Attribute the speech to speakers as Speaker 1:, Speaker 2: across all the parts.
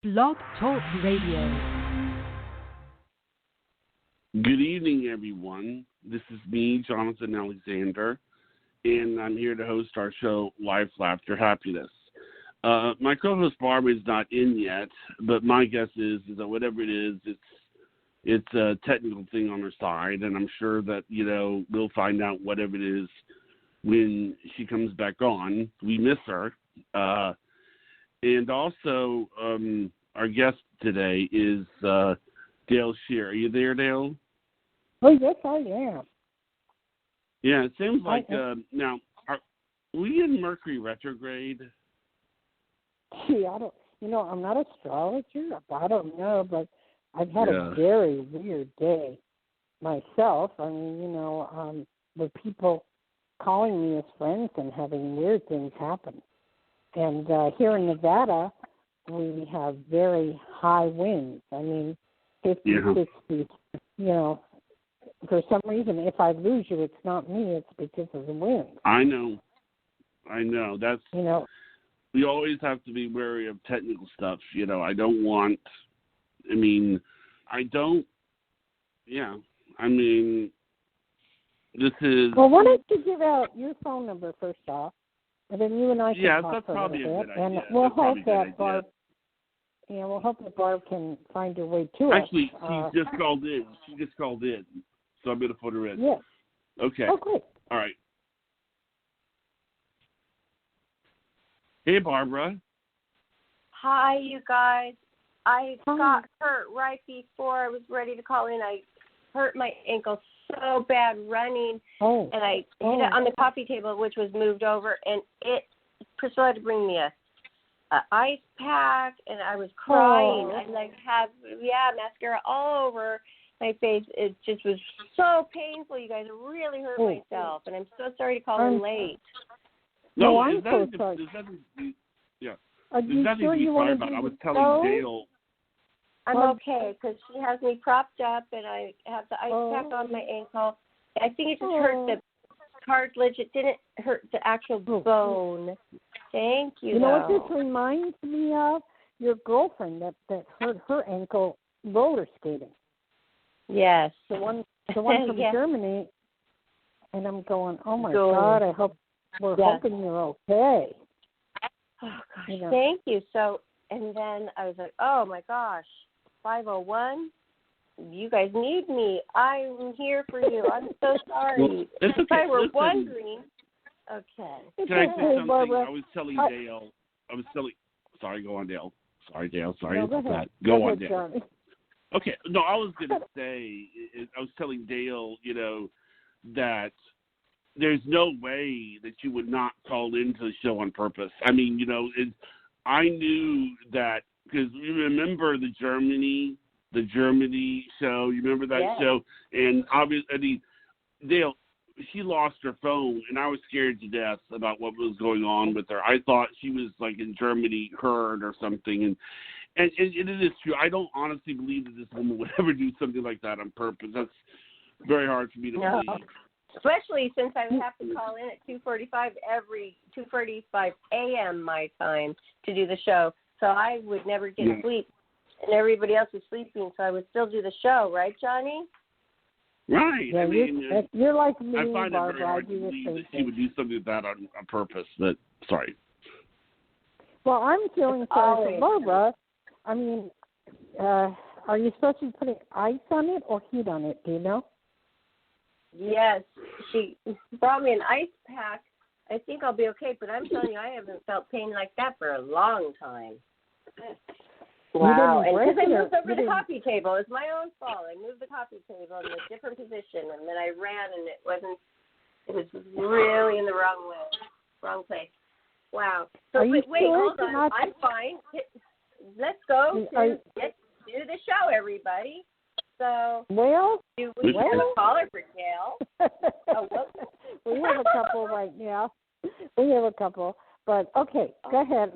Speaker 1: Blog Talk Radio.
Speaker 2: Good evening, everyone. This is me, Jonathan Alexander, and I'm here to host our show, Life, Laughter, Happiness. My co-host Barbara is not in yet, but my guess is that whatever it is, it's a technical thing on her side, and I'm sure that, we'll find out whatever it is when she comes back on. We miss her. And also, our guest today is Dayle Schear. Are you there, Dayle?
Speaker 3: Oh, yes, I am.
Speaker 2: Yeah, it seems like, now, are we in Mercury retrograde?
Speaker 3: Gee, I'm not an astrologer. I don't know, but I've had a very weird day myself. I mean, with people calling me as friends and having weird things happen. And here in Nevada, we have very high winds. I mean, 50, 60, for some reason, if I lose you, it's not me, it's because of the wind.
Speaker 2: I know. That's, we always have to be wary of technical stuff. This is...
Speaker 3: Well, why don't you give out your phone number first off, and then you and I can talk
Speaker 2: that's
Speaker 3: for
Speaker 2: probably
Speaker 3: a little
Speaker 2: a
Speaker 3: bit.
Speaker 2: good idea.
Speaker 3: And we'll hope that Barb... Yeah, we'll hope that Barb can find her way to us.
Speaker 2: Actually, she just called in. So I'm going to put her in.
Speaker 3: Yes.
Speaker 2: Okay.
Speaker 3: Oh, great.
Speaker 2: All right. Hey, Barbara.
Speaker 4: Hi, you guys. I got hurt right before I was ready to call in. I hurt my ankle so bad running, and I hit it on the coffee table, which was moved over, and Priscilla had to bring me a ice pack, and I was crying. I have mascara all over my face. It just was so painful. You guys really hurt myself, and I'm so sorry to call in late.
Speaker 3: No, I'm so sorry.
Speaker 2: There's nothing to be sorry about. I was telling Dayle.
Speaker 4: I'm okay because she has me propped up, and I have the ice pack on my ankle. I think it just hurt the cartilage. It didn't hurt the actual bone. Thank you.
Speaker 3: You know what this reminds me of? Your girlfriend that hurt her ankle roller skating.
Speaker 4: Yes.
Speaker 3: The one from Germany. And I'm going, oh my God, I hope we're hoping you're okay.
Speaker 4: Oh gosh, thank you. So, and then I was like, oh my gosh, 501, you guys need me. I'm here for you. I'm so sorry.
Speaker 2: Well, it's okay.
Speaker 4: If I were wondering. Okay.
Speaker 2: Can I say something? Barbara. I was telling Dayle. Sorry, go on, Dayle. Sorry, Dayle. Sorry about that. Go on, Dayle.
Speaker 3: Johnny.
Speaker 2: Okay. No, I was going to say, I was telling Dayle, that there's no way that you would not call into the show on purpose. I mean, I knew that because you remember the Germany show. You remember that show? And obviously, Dayle, she lost her phone, and I was scared to death about what was going on with her. I thought she was like in Germany, hurt or something, and it is true. I don't honestly believe that this woman would ever do something like that on purpose. That's very hard for me to believe.
Speaker 4: Especially since I have to call in at 2:45 a.m. my time to do the show, so I would never get sleep, and everybody else was sleeping, so I would still do the show, right, Johnny?
Speaker 2: Right.
Speaker 3: Yeah, you're like me,
Speaker 2: I find
Speaker 3: Barbara.
Speaker 2: it very hard to believe that she would do something like that on purpose. But sorry.
Speaker 3: Well, I'm feeling sorry for Barbara. I mean, are you supposed to be putting ice on it or heat on it? Do you know?
Speaker 4: Yes, she brought me an ice pack. I think I'll be okay, but I'm telling you, I haven't felt pain like that for a long time. Wow, and because I moved over the coffee table, it's my own fault. I moved the coffee table in a different position, and then I ran, and it was really in the wrong place. Wow. So wait, hold on, I'm fine. Let's go do the show, everybody. So, do we have a caller for Dayle?
Speaker 3: We have a couple right now. But okay, go ahead.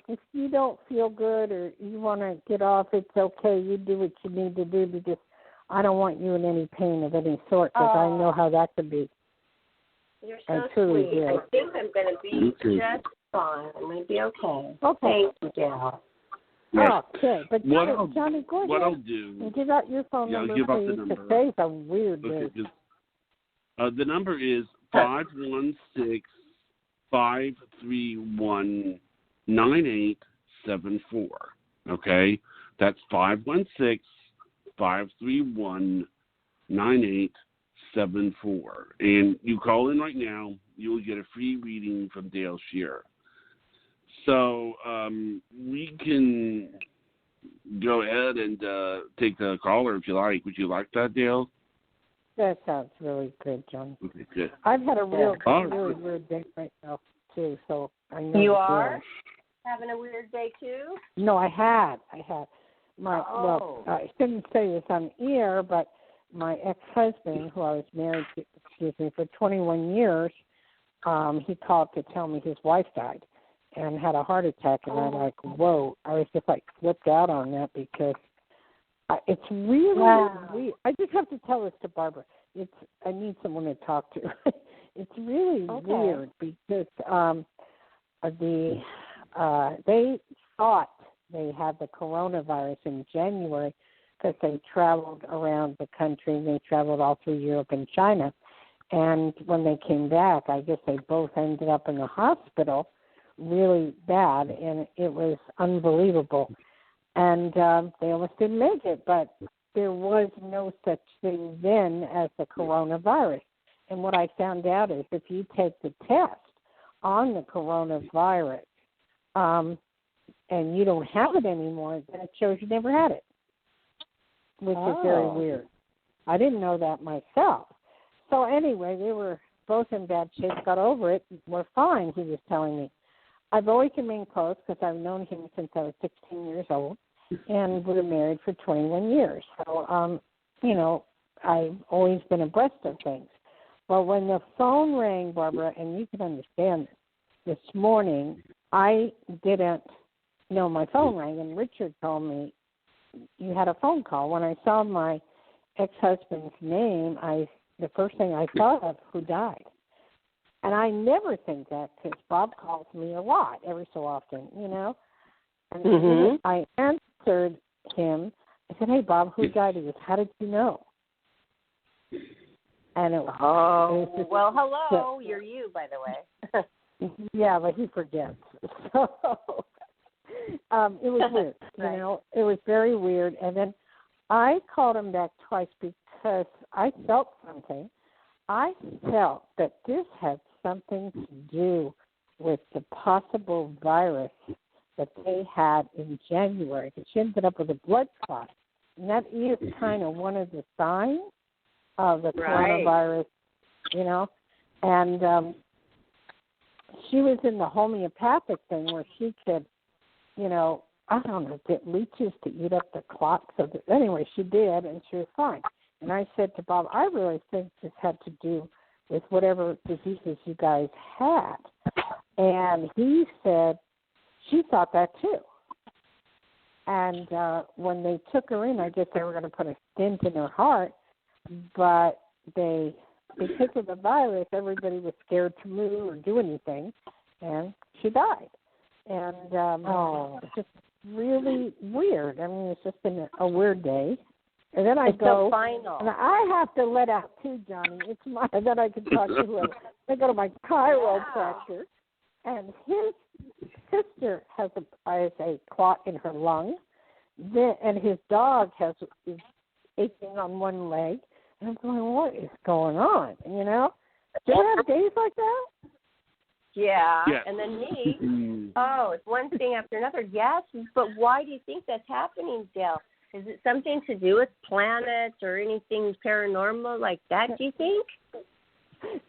Speaker 3: If you don't feel good or you want to get off, it's okay. You do what you need to do because I don't want you in any pain of any sort because I know how that could be.
Speaker 4: You're so sweet. I think I'm going to be just fine. I'm going to be okay.
Speaker 3: Okay.
Speaker 4: Thank you, Dayle.
Speaker 2: Yeah.
Speaker 3: Okay, but Johnny, go ahead.
Speaker 2: What I'll do?
Speaker 3: And give out your phone number,
Speaker 2: I'll give out
Speaker 3: please.
Speaker 2: the number.
Speaker 3: Today's a weird day.
Speaker 2: The number is 516-531-9874. Okay, that's 516-531-9874. And you call in right now, you will get a free reading from Dayle Schear. So we can go ahead and take the caller if you like. Would you like that, Dayle?
Speaker 3: That sounds really good, John.
Speaker 2: Okay, good.
Speaker 3: I've had a really weird day right now, too, so I know.
Speaker 4: You are having a weird day, too?
Speaker 3: No, I had. Well, I shouldn't say this on air, but my ex-husband, who I was married to, for 21 years, he called to tell me his wife died and had a heart attack, and I'm like, whoa. I was just, flipped out on that because it's really weird. I just have to tell this to Barbara. I need someone to talk to. It's really weird because they thought they had the coronavirus in January because they traveled around the country. They traveled all through Europe and China. And when they came back, I guess they both ended up in the hospital really bad, and it was unbelievable. And they almost didn't make it, but there was no such thing then as the coronavirus. And what I found out is if you take the test on the coronavirus and you don't have it anymore, then it shows you never had it, which is very weird. I didn't know that myself. So anyway, they were both in bad shape, got over it, we're fine, he was telling me. I've always remained close because I've known him since I was 16 years old, and we were married for 21 years. So, I've always been abreast of things. But when the phone rang, Barbara, and you can understand this morning, I didn't know my phone rang, and Richard told me you had a phone call. When I saw my ex-husband's name, the first thing I thought of, who died. And I never think that because Bob calls me a lot, every so often, And I answered him. I said, hey, Bob, who died? He goes, how did you know? And it was,
Speaker 4: hello. You're you, by the way.
Speaker 3: Yeah, but he forgets. So it was weird. It was very weird. And then I called him back twice because I felt something. I felt that this had something to do with the possible virus that they had in January. She ended up with a blood clot. And that is kind of one of the signs of the coronavirus, And she was in the homeopathic thing where she could, get leeches to eat up the clots. Anyway, she did, and she was fine. And I said to Bob, I really think this had to do with whatever diseases you guys had. And he said she thought that too. And when they took her in, I guess they were going to put a stent in her heart, but because of the virus, everybody was scared to move or do anything, and she died. And it's just really weird. I mean, it's just been a weird day. And then I go, and I have to let out too, Johnny. It's my that I can talk to whoever. I go to my chiropractor, and his sister has a clot in her lung, and his dog is aching on one leg. And I'm going, what is going on? Do you have days like that?
Speaker 4: Yeah, and then me. It's one thing after another. Yes, but why do you think that's happening, Dayle? Is it something to do with planets or anything paranormal like that, do you think?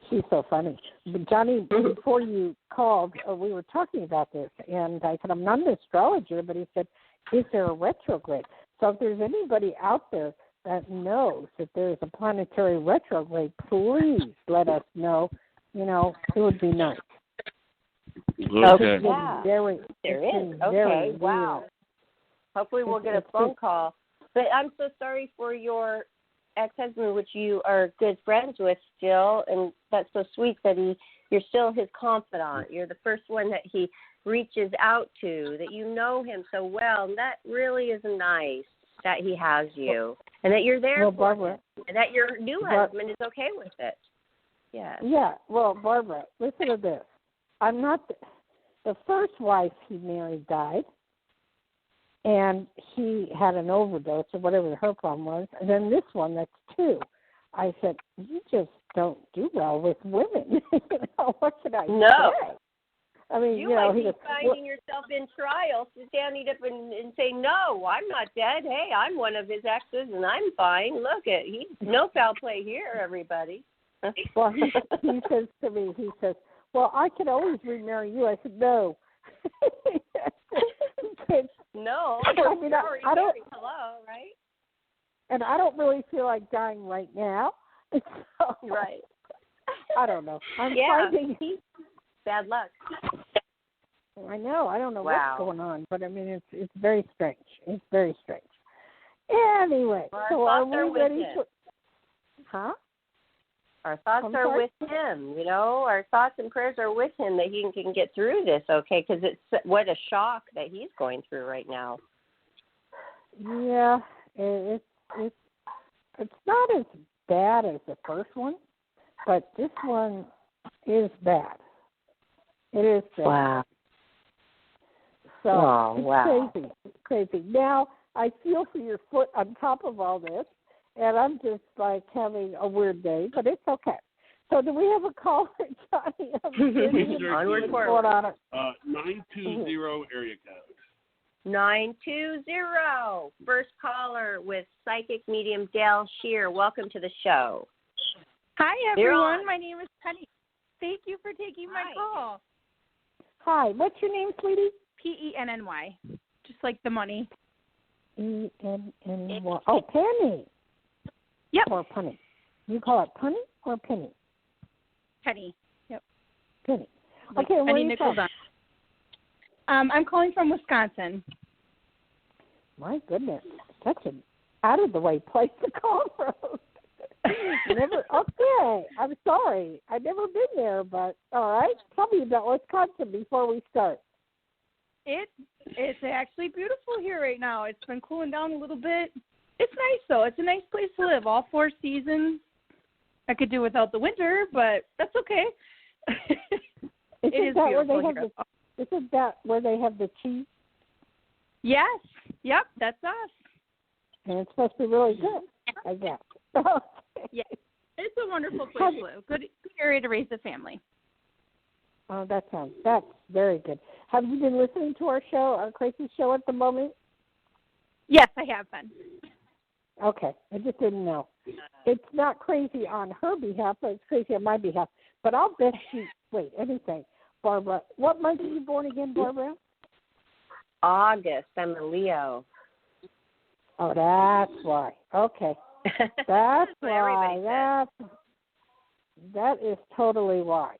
Speaker 3: She's so funny. But Johnny, before you called, we were talking about this, and I said, I'm not an astrologer, but he said, is there a retrograde? So if there's anybody out there that knows that there's a planetary retrograde, please let us know. It would be nice.
Speaker 2: Okay.
Speaker 4: There is. Okay, wow. Hopefully we'll get a phone call. But I'm so sorry for your ex-husband, which you are good friends with still, and that's so sweet that you're still his confidant. You're the first one that he reaches out to, that you know him so well. And that really is nice that he has you and that you're there for
Speaker 3: Barbara,
Speaker 4: him and that your new husband is okay with it. Yes.
Speaker 3: Yeah. Well, Barbara, listen to this. I'm not the first wife he married died, and he had an overdose or whatever her problem was. And then this one, that's 2. I said, you just don't do well with women. What should I say? I mean,
Speaker 4: you might be finding yourself in trial. Sit down, eat up, and say, no, I'm not dead. Hey, I'm one of his exes, and I'm fine. Look, no foul play here, everybody.
Speaker 3: Well, he says to me, well, I could always remarry you. I said, no.
Speaker 4: No.
Speaker 3: I mean, I don't.
Speaker 4: Hello, right?
Speaker 3: And I don't really feel like dying right now. So,
Speaker 4: right.
Speaker 3: I don't know. I'm finding
Speaker 4: bad luck.
Speaker 3: I know. I don't know what's going on, but I mean, it's very strange. It's very strange. Anyway,
Speaker 4: well,
Speaker 3: so are we ready to? Huh?
Speaker 4: Our thoughts are with him, you know. Our thoughts and prayers are with him that he can get through this, okay? Because what a shock that he's going through right now.
Speaker 3: Yeah, it's not as bad as the first one, but this one is bad. It is bad.
Speaker 4: Wow.
Speaker 3: So it's crazy. Now I feel for your foot on top of all this. And I'm just like having a weird day, but it's okay. So do we have a caller, Johnny?
Speaker 4: Onward forward.
Speaker 2: 920 area code.
Speaker 4: 920. First caller with psychic medium Dayle Schear. Welcome to the show.
Speaker 5: Hi, everyone. My name is Penny. Thank you for taking my call.
Speaker 3: Hi. What's your name, sweetie?
Speaker 5: Penny. Just like the money.
Speaker 3: Penny. Oh, Penny.
Speaker 5: Yep.
Speaker 3: Or Penny. You call it Penny or Penny?
Speaker 5: Penny. Yep.
Speaker 3: Penny.
Speaker 5: Like
Speaker 3: okay, where are you
Speaker 5: from? I'm calling from Wisconsin.
Speaker 3: My goodness. Such an out-of-the-way place to call from. Okay. I'm sorry. I've never been there, but all right. Tell me about Wisconsin before we start.
Speaker 5: It's actually beautiful here right now. It's been cooling down a little bit. It's nice, though. It's a nice place to live. All 4 seasons. I could do without the winter, but that's okay.
Speaker 3: Isn't that where they have the cheese?
Speaker 5: Yes. Yep, that's us.
Speaker 3: And it's supposed to be really good, I guess.
Speaker 5: Yeah, it's a wonderful place to live. Good area to raise a family.
Speaker 3: Oh, that's very good. Have you been listening to our show, our crazy show at the moment?
Speaker 5: Yes, I have been.
Speaker 3: Okay, I just didn't know. It's not crazy on her behalf, but it's crazy on my behalf. But I'll bet anything. Barbara, what month are you born again, Barbara?
Speaker 4: August. I'm a Leo.
Speaker 3: Oh, that's why. Okay. That's why. That is totally why.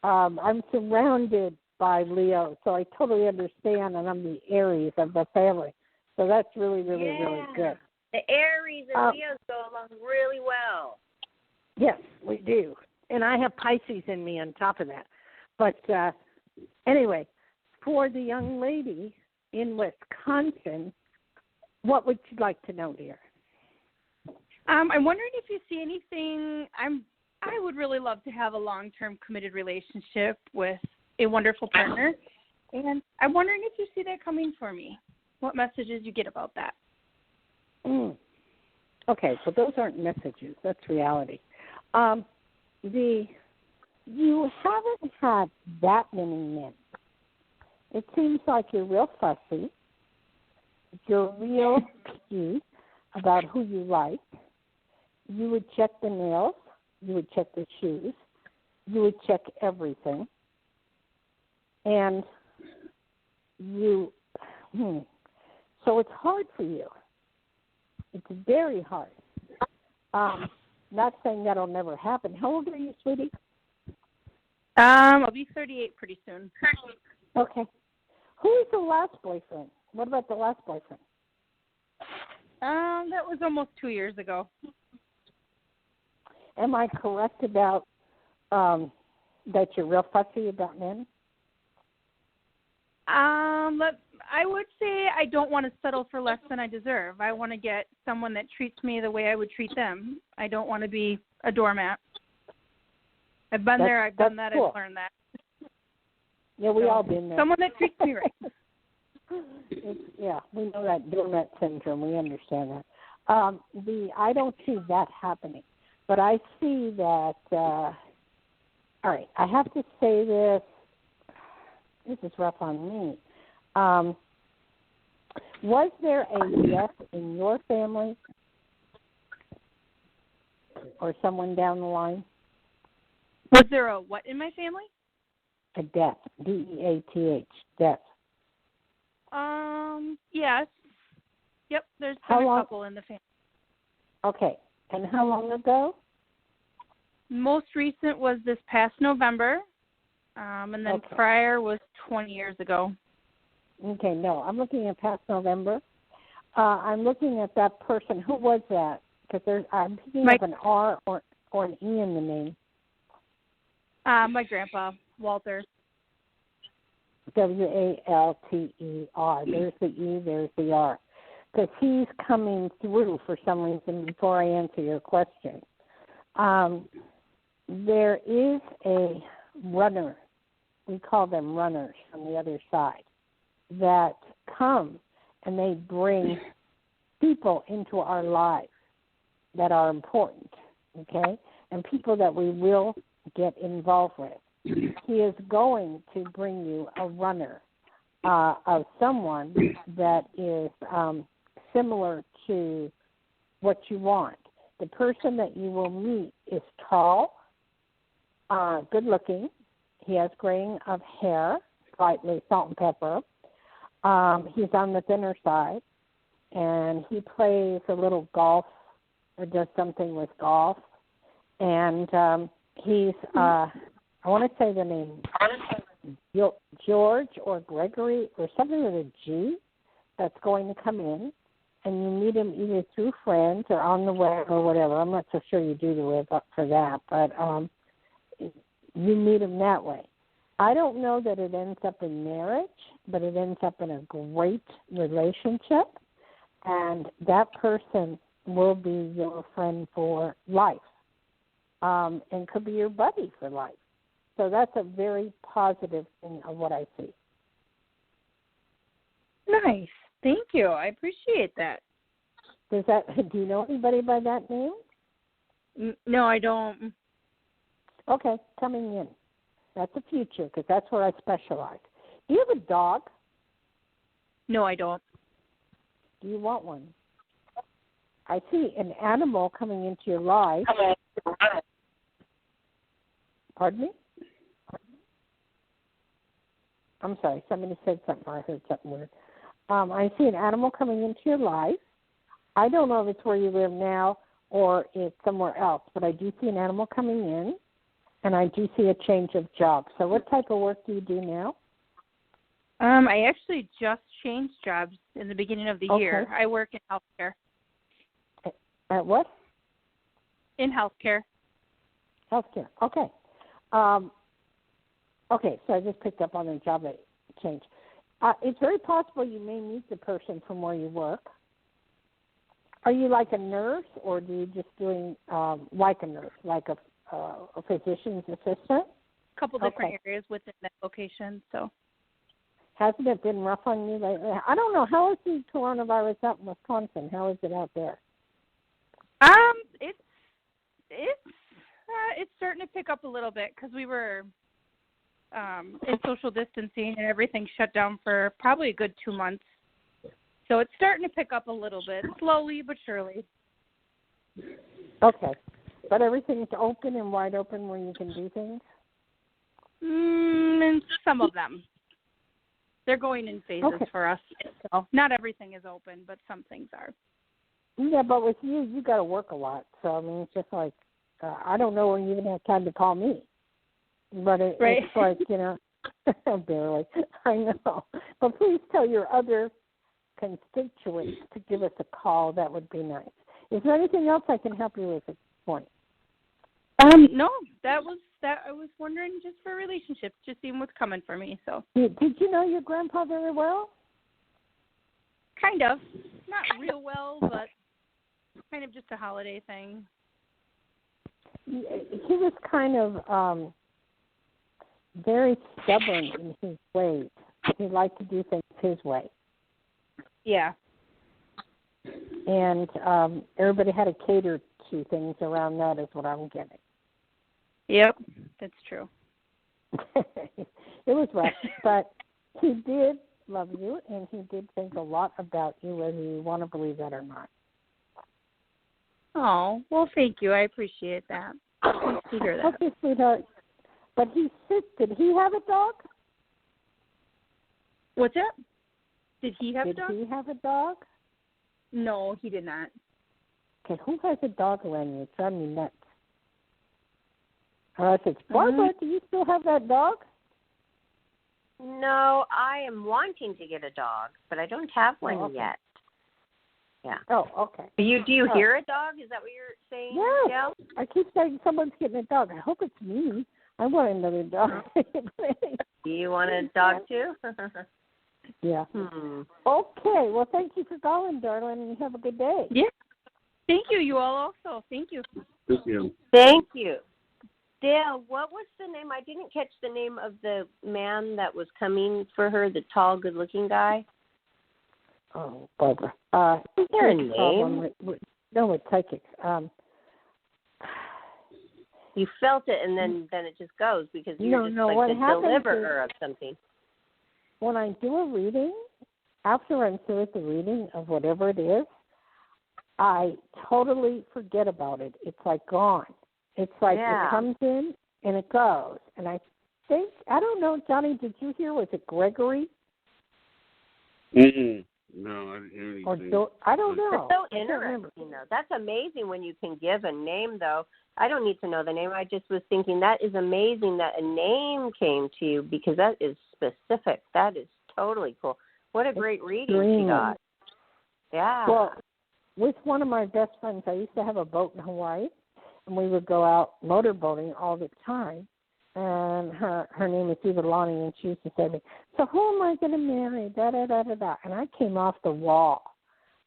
Speaker 3: I'm surrounded by Leo, so I totally understand, and I'm the Aries of the family. So that's really, really, really good.
Speaker 4: The Aries and Leos go along really well.
Speaker 3: Yes, we do. And I have Pisces in me on top of that. But anyway, for the young lady in Wisconsin, what would you like to know, dear?
Speaker 5: I'm wondering if you see anything. I would really love to have a long-term committed relationship with a wonderful partner. And I'm wondering if you see that coming for me. What messages you get about that?
Speaker 3: Okay, so those aren't messages. That's reality. You haven't had that many men. It seems like you're real fussy. You're real picky about who you like. You would check the nails. You would check the shoes. You would check everything. And so it's hard for you. It's very hard. Not saying that'll never happen. How old are you, sweetie?
Speaker 5: I'll be 38 pretty soon.
Speaker 3: Okay. Who is the last boyfriend? What about the last boyfriend?
Speaker 5: That was almost 2 years ago.
Speaker 3: Am I correct about that you're real fussy about men?
Speaker 5: I would say I don't want to settle for less than I deserve. I want to get someone that treats me the way I would treat them. I don't want to be a doormat. I've been there. I've done that. Cool. I've learned that.
Speaker 3: Yeah, we all been there.
Speaker 5: Someone that treats me right.
Speaker 3: Yeah, we know that doormat syndrome. We understand that. I don't see that happening, but I see that. All right, I have to say this. This is rough on me. Was there a death in your family or someone down the line?
Speaker 5: Was there a what in my family?
Speaker 3: A death. D-E-A-T-H. Death.
Speaker 5: Yes. Yep, there's been a couple in the family.
Speaker 3: Okay. And how long ago?
Speaker 5: Most recent was this past November, and then prior was 20 years ago.
Speaker 3: Okay, no, I'm looking at past November. I'm looking at that person. Who was that? Because I'm picking up an R or an E in the name.
Speaker 5: My grandpa, Walter.
Speaker 3: W-A-L-T-E-R. There's the E, there's the R. Because he's coming through for some reason before I answer your question. There is a runner. We call them runners from the other side that come and they bring people into our lives that are important, okay, and people that we will get involved with. He is going to bring you a runner of someone that is similar to what you want. The person that you will meet is tall, good looking. He has graying of hair, slightly salt and pepper. He's on the thinner side, and he plays a little golf or does something with golf. And he's, I want to say the name, George or Gregory or something with a G that's going to come in, and you meet him either through friends or on the web or whatever. I'm not so sure you do the web up for that, but you meet him that way. I don't know that it ends up in marriage, but it ends up in a great relationship, and that person will be your friend for life, and could be your buddy for life. So that's a very positive thing of what I see.
Speaker 5: Nice. Thank you. I appreciate that.
Speaker 3: Do you know anybody by that name?
Speaker 5: No, I don't.
Speaker 3: Okay, coming in. That's the future, because that's where I specialize. Do you have a dog?
Speaker 5: No, I don't.
Speaker 3: Do you want one? I see an animal coming into your life. Pardon me? I'm sorry, somebody said something. I heard something weird. I see an animal coming into your life. I don't know if it's where you live now or it's somewhere else, but I do see an animal coming in, and I do see a change of job. So what type of work do you do now?
Speaker 5: I actually just changed jobs in the beginning of the year. I work in healthcare.
Speaker 3: At what?
Speaker 5: In healthcare.
Speaker 3: Healthcare. Okay. Okay, so I just picked up on the job change. It's very possible you may meet the person from where you work. Are you like a nurse, or do you just doing like a nurse, like a physician's assistant?
Speaker 5: A couple different areas within that location. So,
Speaker 3: hasn't it been rough on you lately? I don't know. How is the coronavirus out in Wisconsin? How is it out there?
Speaker 5: It's starting to pick up a little bit because we were in social distancing and everything shut down for probably a good 2 months. So it's starting to pick up a little bit, slowly but surely.
Speaker 3: Okay. But everything's open and wide open where you can do things?
Speaker 5: And some of them. They're going in phases for us. So not everything is open, but some things are.
Speaker 3: Yeah, but with you got to work a lot. So, I mean, it's just like, I don't know when you even have time to call me. But it's like, barely. I know. But please tell your other constituents to give us a call. That would be nice. Is there anything else I can help you with at this point?
Speaker 5: No, that that I was wondering just for relationships, just seeing what's coming for me. So.
Speaker 3: Did you know your grandpa very well?
Speaker 5: Kind of. Not real well, but kind of just a holiday thing.
Speaker 3: He was kind of very stubborn in his ways. He liked to do things his way.
Speaker 5: Yeah.
Speaker 3: And everybody had to cater to things around that is what I'm getting.
Speaker 5: Yep, that's true.
Speaker 3: It was rough, but he did love you, and he did think a lot about you, whether you want to believe that or not.
Speaker 5: Oh, well, thank you. I appreciate that. Nice to hear that.
Speaker 3: Okay, sweetheart. But he's sick. Did he have a dog?
Speaker 5: What's that? Did he have a dog?
Speaker 3: Did he have a dog?
Speaker 5: No, he did not.
Speaker 3: Okay, who has a dog around you? It's driving me nuts. If it's Barbara, do you still have that dog?
Speaker 4: No, I am wanting to get a dog, but I don't have one yet. Yeah.
Speaker 3: Oh, okay.
Speaker 4: Do you hear a dog? Is that what you're saying?
Speaker 3: Yes.
Speaker 4: Dayle?
Speaker 3: I keep saying someone's getting a dog. I hope it's me. I want another dog.
Speaker 4: Do you want a dog too?
Speaker 3: Yeah. Okay. Well, thank you for calling, darling, and you have a good day.
Speaker 5: Yeah. Thank you. You all also. Thank you.
Speaker 2: Thank you.
Speaker 4: Thank you. Dayle, what was the name? I didn't catch the name of the man that was coming for her, the tall, good-looking guy.
Speaker 3: Oh, Barbara.
Speaker 4: Is there a name?
Speaker 3: No, it's psychic.
Speaker 4: You felt it, and then it just goes because you're just like the deliverer of something.
Speaker 3: When I do a reading, after I'm through with the reading of whatever it is, I totally forget about it. It's like gone. It's like it comes in and it goes. And I think, I don't know, Johnny, did you hear, was it Gregory?
Speaker 2: Mm-mm. No, I didn't hear anything.
Speaker 3: I don't know.
Speaker 4: That's so interesting, though. That's amazing when you can give a name, though. I don't need to know the name. I just was thinking that is amazing that a name came to you because that is specific. That is totally cool. What a great reading she got. Yeah.
Speaker 3: Well, with one of my best friends, I used to have a boat in Hawaii, and we would go out motorboating all the time. And her name is Eva Lonnie, and she used to say to me, so who am I going to marry, da-da-da-da-da. And I came off the wall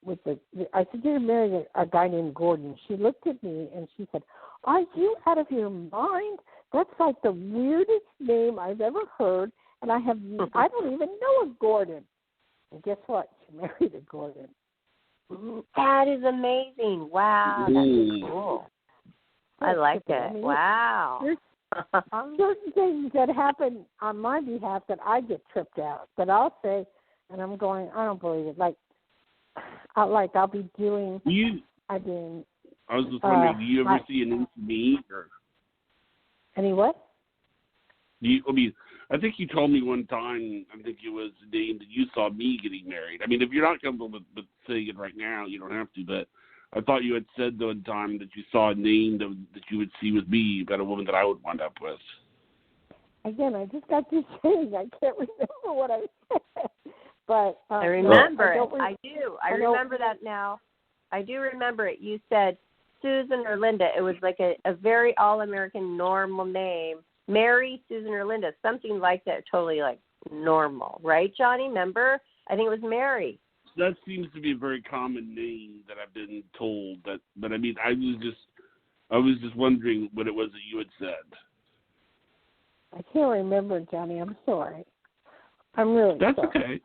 Speaker 3: with I said, you're going to marry a guy named Gordon. She looked at me, and she said, are you out of your mind? That's like the weirdest name I've ever heard, and I don't even know a Gordon. And guess what? She married a Gordon.
Speaker 4: That is amazing. Wow, that's cool. I like it. Wow.
Speaker 3: There's certain things that happen on my behalf that I get tripped out. But I'll say, and I'm going, I don't believe it. I'll be doing.
Speaker 2: I was just wondering, do you ever see an name for me? Or?
Speaker 3: Any what?
Speaker 2: I think you told me one time, I think it was the name that you saw me getting married. I mean, if you're not comfortable with saying it right now, you don't have to, but I thought you had said one time that you saw a name that you would see with me about a woman that I would wind up with.
Speaker 3: Again, I just got this saying. I can't remember what I said. But
Speaker 4: I remember it. I do. I remember that now. I do remember it. You said Susan or Linda. It was like a very all-American normal name. Mary, Susan, or Linda, something like that, totally like normal, right, Johnny? Remember? I think it was Mary.
Speaker 2: That seems to be a very common name that I've been told. But I mean, I was just wondering what it was that you had said.
Speaker 3: I can't remember, Johnny. I'm sorry. I'm really
Speaker 2: That's
Speaker 3: sorry.
Speaker 2: okay.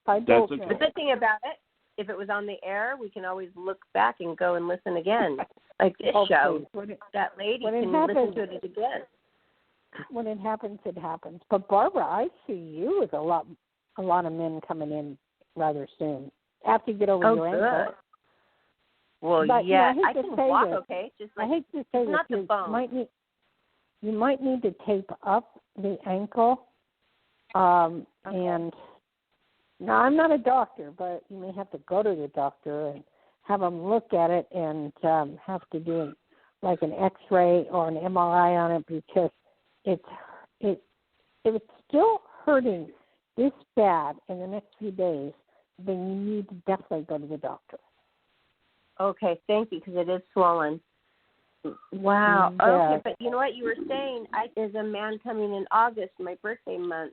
Speaker 3: I don't know.
Speaker 4: The good thing about it, if it was on the air, we can always look back and go and listen again, like this show. That lady can listen to it again.
Speaker 3: When it happens, it happens. But Barbara, I see you with a lot of men coming in rather soon after you get over your ankle.
Speaker 4: Well,
Speaker 3: but,
Speaker 4: yeah,
Speaker 3: I
Speaker 4: can walk. Okay, just like,
Speaker 3: I hate to say
Speaker 4: not
Speaker 3: this.
Speaker 4: The bone.
Speaker 3: You might need to tape up the ankle. And now I'm not a doctor, but you may have to go to the doctor and have them look at it and have to do like an X-ray or an MRI on it because if it's still hurting this bad in the next few days, then you need to definitely go to the doctor.
Speaker 4: Okay, thank you, because it is swollen. Wow.
Speaker 3: Yeah.
Speaker 4: Okay, but you know what you were saying? As a man coming in August, my birthday month,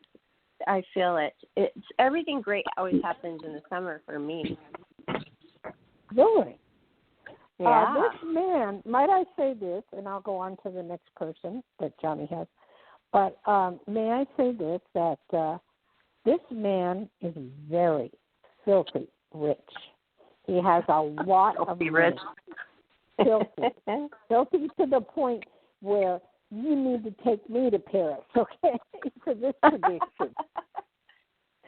Speaker 4: I feel it. It's everything great always happens in the summer for me.
Speaker 3: Really?
Speaker 4: Yeah.
Speaker 3: This man, might I say this, and I'll go on to the next person that Johnny has, but may I say this, that this man is very filthy rich. He has a lot of money.
Speaker 4: Rich.
Speaker 3: Filthy to the point where you need to take me to Paris, okay, for this prediction.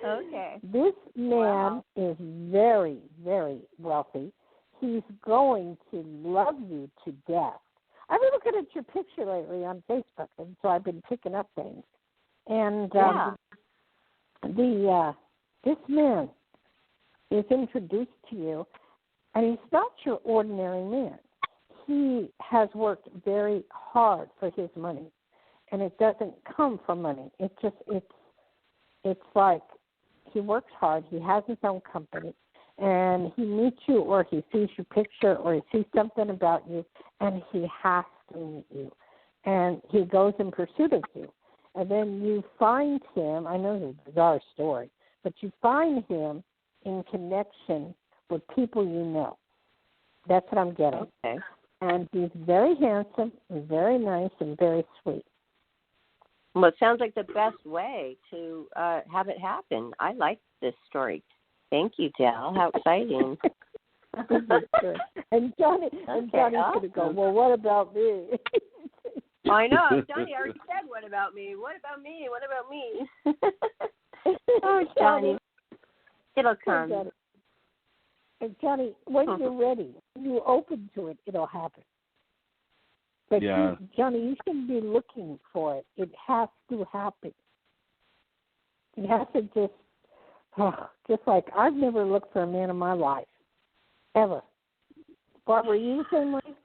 Speaker 4: Okay.
Speaker 3: This man is very, very wealthy. He's going to love you to death. I've been looking at your picture lately on Facebook, and so I've been picking up things. And this man is introduced to you, and he's not your ordinary man. He has worked very hard for his money, and it doesn't come from money. It's like he works hard. He has his own company, and he meets you, or he sees your picture, or he sees something about you, and he has to meet you, and he goes in pursuit of you, and then you find him. I know it's a bizarre story, but you find him in connection with people you know. That's what I'm getting.
Speaker 4: Okay.
Speaker 3: And he's very handsome, and very nice, and very sweet.
Speaker 4: Well, it sounds like the best way to have it happen. I like this story. Thank you, Dayle. How exciting.
Speaker 3: And Johnny's
Speaker 4: awesome.
Speaker 3: going to go, well, what about me?
Speaker 4: I know. Johnny already said, what about me? What about me? What about me? Oh, Johnny. It'll come.
Speaker 3: Johnny. And Johnny, when you're ready, when you're open to it, it'll happen. But Johnny, you shouldn't be looking for it. It has to happen. You have to just like I've never looked for a man in my life, ever. Barbara, you the same way?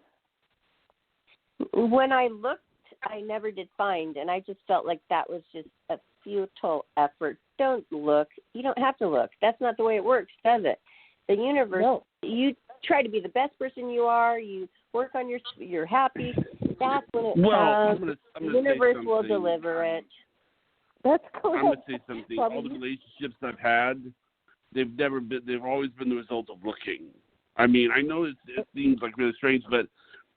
Speaker 4: When I looked, I never did find, and I just felt like that was just a futile effort. Don't look. You don't have to look. That's not the way it works, does it? The universe, you try to be the best person you are. You work on you're happy. That's when it comes. The universe will deliver it.
Speaker 3: That's correct.
Speaker 2: I'm going to say something. All the relationships I've had, they've always been the result of looking. I mean, I know it seems like really strange, but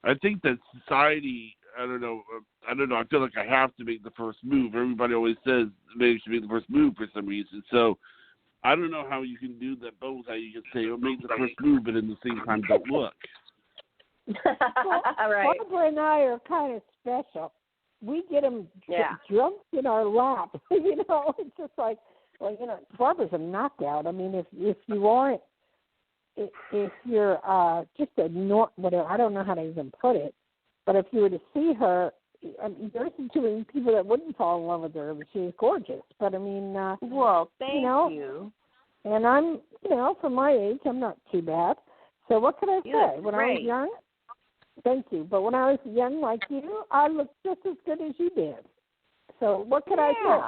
Speaker 2: I think that society, I don't know. I feel like I have to make the first move. Everybody always says maybe you should make the first move for some reason. So I don't know how you can do that both. How you can say, make the first move, but at the same time don't look.
Speaker 4: Right.
Speaker 3: Barbara and I are kind of special. We get them drunk in our lap. It's just like, Barbara's a knockout. I mean, if you aren't, if you're just whatever, I don't know how to even put it, but if you were to see her, there's some people that wouldn't fall in love with her, but she was gorgeous. But I mean,
Speaker 4: well, thank you.
Speaker 3: And I'm, for my age, I'm not too bad. So what can I say? When I was young, thank you. But when I was young like you, I looked just as good as you did. So what can I say?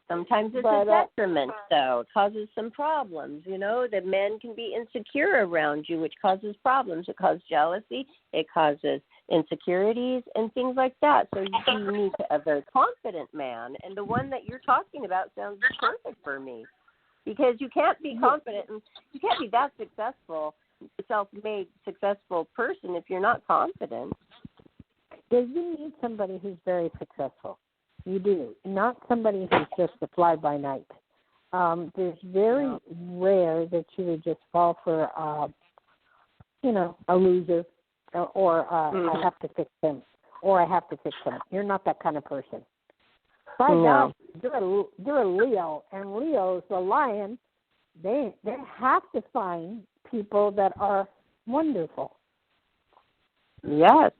Speaker 4: Sometimes it's a detriment, though. It causes some problems. The men can be insecure around you, which causes problems. It causes jealousy. It causes insecurities and things like that. So you need a very confident man. And the one that you're talking about sounds perfect for me, because you can't be confident and you can't be that successful, self-made, successful person if you're not confident.
Speaker 3: You need somebody who's very successful. You do. Not somebody who's just a fly-by-night. There's very rare that you would just fall for, a loser or I have to fix them or I have to fix them. You're not that kind of person. By God, you're a Leo, and Leo's the lion. They have to find people that are wonderful.
Speaker 4: Yes.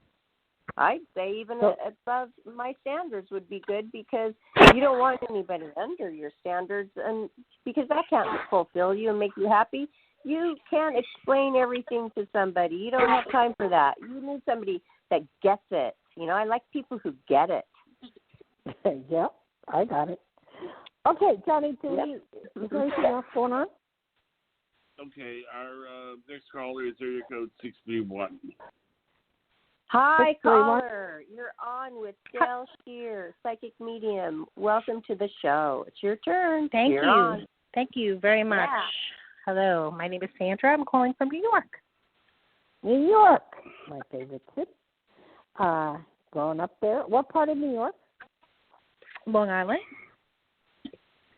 Speaker 4: I'd say even above my standards would be good, because you don't want anybody under your standards, and because that can't fulfill you and make you happy. You can't explain everything to somebody. You don't have time for that. You need somebody that gets it. I like people who get it.
Speaker 3: Yep, I got it. Okay, Johnny, is there anything else going on?
Speaker 2: Okay, our next caller is area code 631.
Speaker 4: Hi, caller. You're on with Dayle Schear, psychic medium. Welcome to the show. It's your turn.
Speaker 6: Thank
Speaker 4: You're
Speaker 6: you.
Speaker 4: on.
Speaker 6: Thank you very much.
Speaker 4: Yeah.
Speaker 6: Hello, my name is Sandra. I'm calling from New York.
Speaker 3: New York, my favorite city. Growing up there. What part of New York?
Speaker 6: Long Island.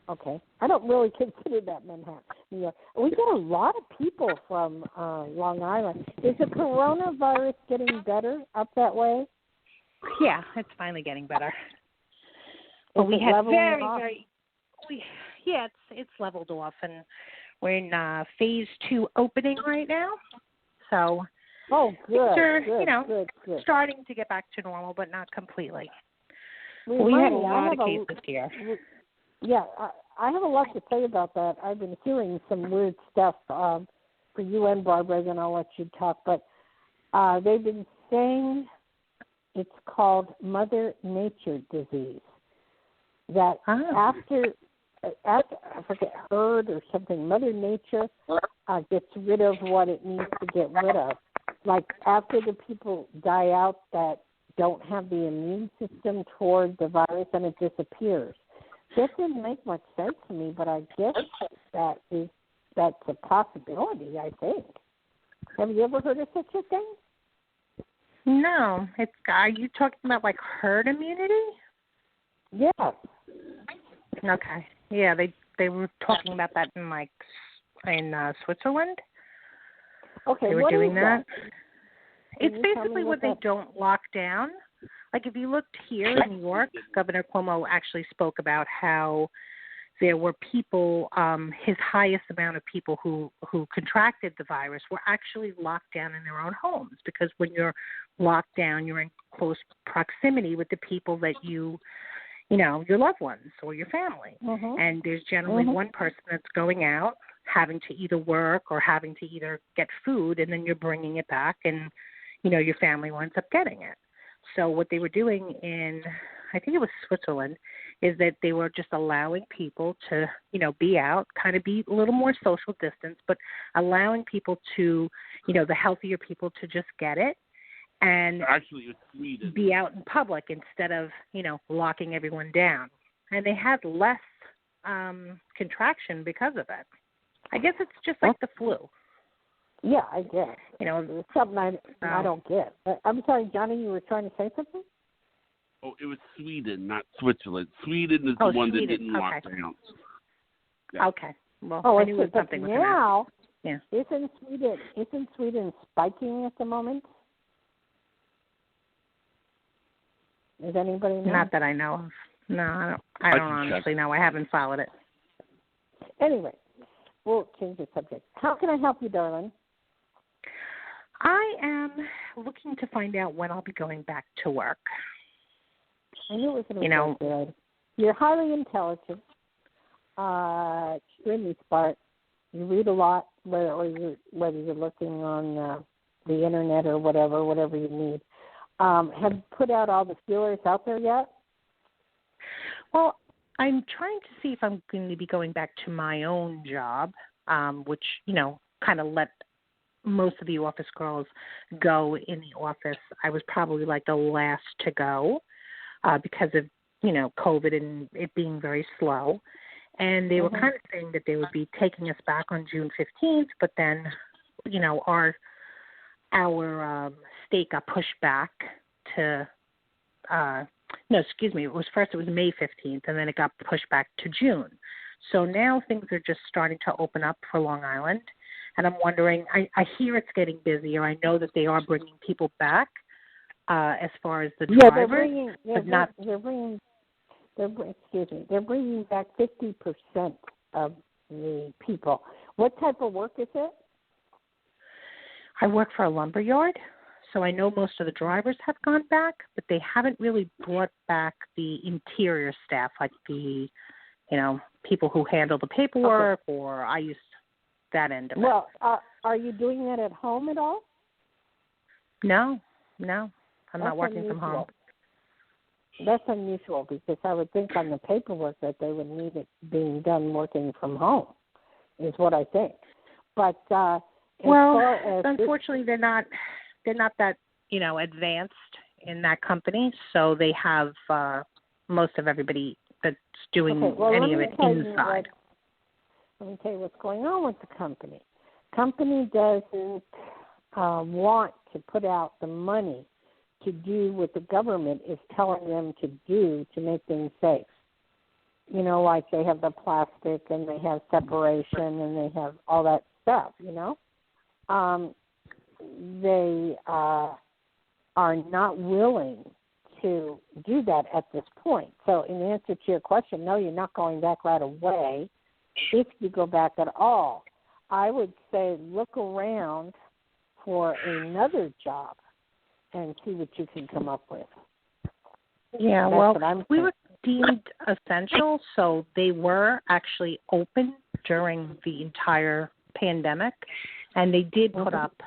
Speaker 3: Okay. I don't really consider that Manhattan, New York. We get a lot of people from Long Island. Is the coronavirus getting better up that way?
Speaker 6: Yeah, it's finally getting better.
Speaker 3: Well,
Speaker 6: we had it's leveled off, and we're in phase 2 opening right now. So
Speaker 3: good,
Speaker 6: things are,
Speaker 3: good.
Speaker 6: starting to get back to normal, but not completely. We
Speaker 3: had
Speaker 6: had a lot of cases here.
Speaker 3: Yeah, I have a lot to say about that. I've been hearing some weird stuff for you and Barbara, then I'll let you talk. But they've been saying it's called Mother Nature disease. That after I forget, herd or something, Mother Nature gets rid of what it needs to get rid of. Like after the people die out that don't have the immune system toward the virus, and it disappears. That didn't make much sense to me, but I guess that's a possibility, I think. Have you ever heard of such a thing?
Speaker 6: No. Are you talking about like herd immunity?
Speaker 3: Yes.
Speaker 6: Okay. Yeah, they were talking about that in Switzerland.
Speaker 3: Okay,
Speaker 6: they were
Speaker 3: what
Speaker 6: doing
Speaker 3: is
Speaker 6: that. It's
Speaker 3: Can you tell
Speaker 6: basically
Speaker 3: me
Speaker 6: what they don't lock down. Like if you looked here in New York, Governor Cuomo actually spoke about how there were people, his highest amount of people who contracted the virus were actually locked down in their own homes, because when you're locked down, you're in close proximity with the people that your loved ones or your family.
Speaker 3: Mm-hmm.
Speaker 6: And there's generally one person that's going out, having to either work or having to either get food, and then you're bringing it back, and, your family winds up getting it. So what they were doing in, I think it was Switzerland, is that they were just allowing people to, be out, kind of be a little more social distance, but allowing people to, the healthier people to just get it and
Speaker 2: actually it's Sweden.
Speaker 6: Be out in public instead of, locking everyone down. And they had less contraction because of it. I guess it's just like the flu.
Speaker 3: Yeah, I guess. It's something I don't get. I'm sorry, Johnny, you were trying to say something?
Speaker 2: Oh, it was Sweden, not Switzerland. Sweden is the one that didn't lock down. Yeah.
Speaker 6: Okay. Well, I knew it was something with
Speaker 3: now,
Speaker 6: yeah.
Speaker 3: Isn't Sweden spiking at the moment? Does anybody know?
Speaker 6: Not that I know of. No, I don't honestly know. I haven't followed it.
Speaker 3: Anyway, we'll change the subject. How can I help you, darling?
Speaker 6: I am looking to find out when I'll be going back to work.
Speaker 3: I knew it was going to be good. You're highly intelligent, extremely smart. You read a lot, whether you're looking on the internet or whatever you need. Have you put out all the feelers out there yet?
Speaker 6: Well, I'm trying to see if I'm going to be going back to my own job, which, kind of let most of the office girls go in the office. I was probably like the last to go because of, COVID and it being very slow. And they were kind of saying that they would be taking us back on June 15th, but then, our state got pushed back to it was May 15th, and then it got pushed back to June. So now things are just starting to open up for Long Island, and I'm wondering, I hear it's getting busier. I know that they are bringing people back as far as the drivers,
Speaker 3: they're bringing back 50% of the people. What type of work is it?
Speaker 6: I work for a lumber yard, so I know most of the drivers have gone back, but they haven't really brought back the interior staff, like the, people who handle the paperwork, or I used that end of it.
Speaker 3: Well, are you doing that at home at all?
Speaker 6: No, I'm not working from home.
Speaker 3: That's unusual, because I would think on the paperwork that they would need it being done working from home, is what I think. But unfortunately,
Speaker 6: they're not that advanced in that company, so they have most of everybody that's doing any of it inside.
Speaker 3: Let me tell you what's going on with the company. Company doesn't want to put out the money to do what the government is telling them to do to make things safe. Like they have the plastic and they have separation and they have all that stuff, They are not willing to do that at this point. So in answer to your question, no, you're not going back right away. If you go back at all, I would say look around for another job and see what you can come up with.
Speaker 6: Yeah, we were deemed essential, so they were actually open during the entire pandemic, and they did put up,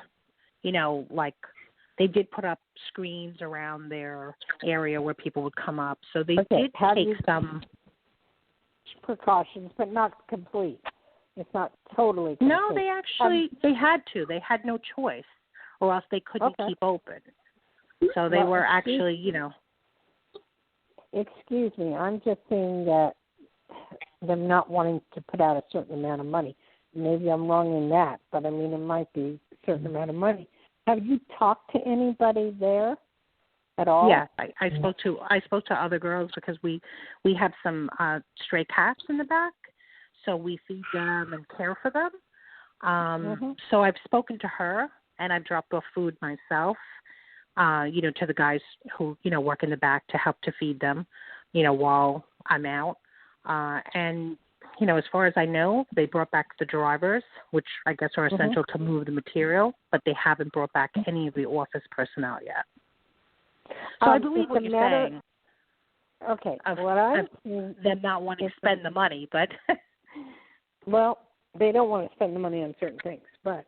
Speaker 6: they did put up screens around their area where people would come up. So they did take some
Speaker 3: precautions, but not complete. It's not totally complete.
Speaker 6: No, they actually, they had to. They had no choice, or else they couldn't keep open. So they were actually,
Speaker 3: Excuse me, I'm just saying that them not wanting to put out a certain amount of money. Maybe I'm wrong in that, but I mean, it might be a certain amount of money. Have you talked to anybody there at all?
Speaker 6: Yes, I spoke to other girls because we have some stray cats in the back, so we feed them and care for them. So I've spoken to her, and I've dropped off food myself, to the guys who, work in the back to help to feed them, while I'm out. And as far as I know, they brought back the drivers, which I guess are essential to move the material, but they haven't brought back any of the office personnel yet. So I believe what you're saying.
Speaker 3: Okay. Them
Speaker 6: not wanting to spend the money, but
Speaker 3: well, they don't want to spend the money on certain things, but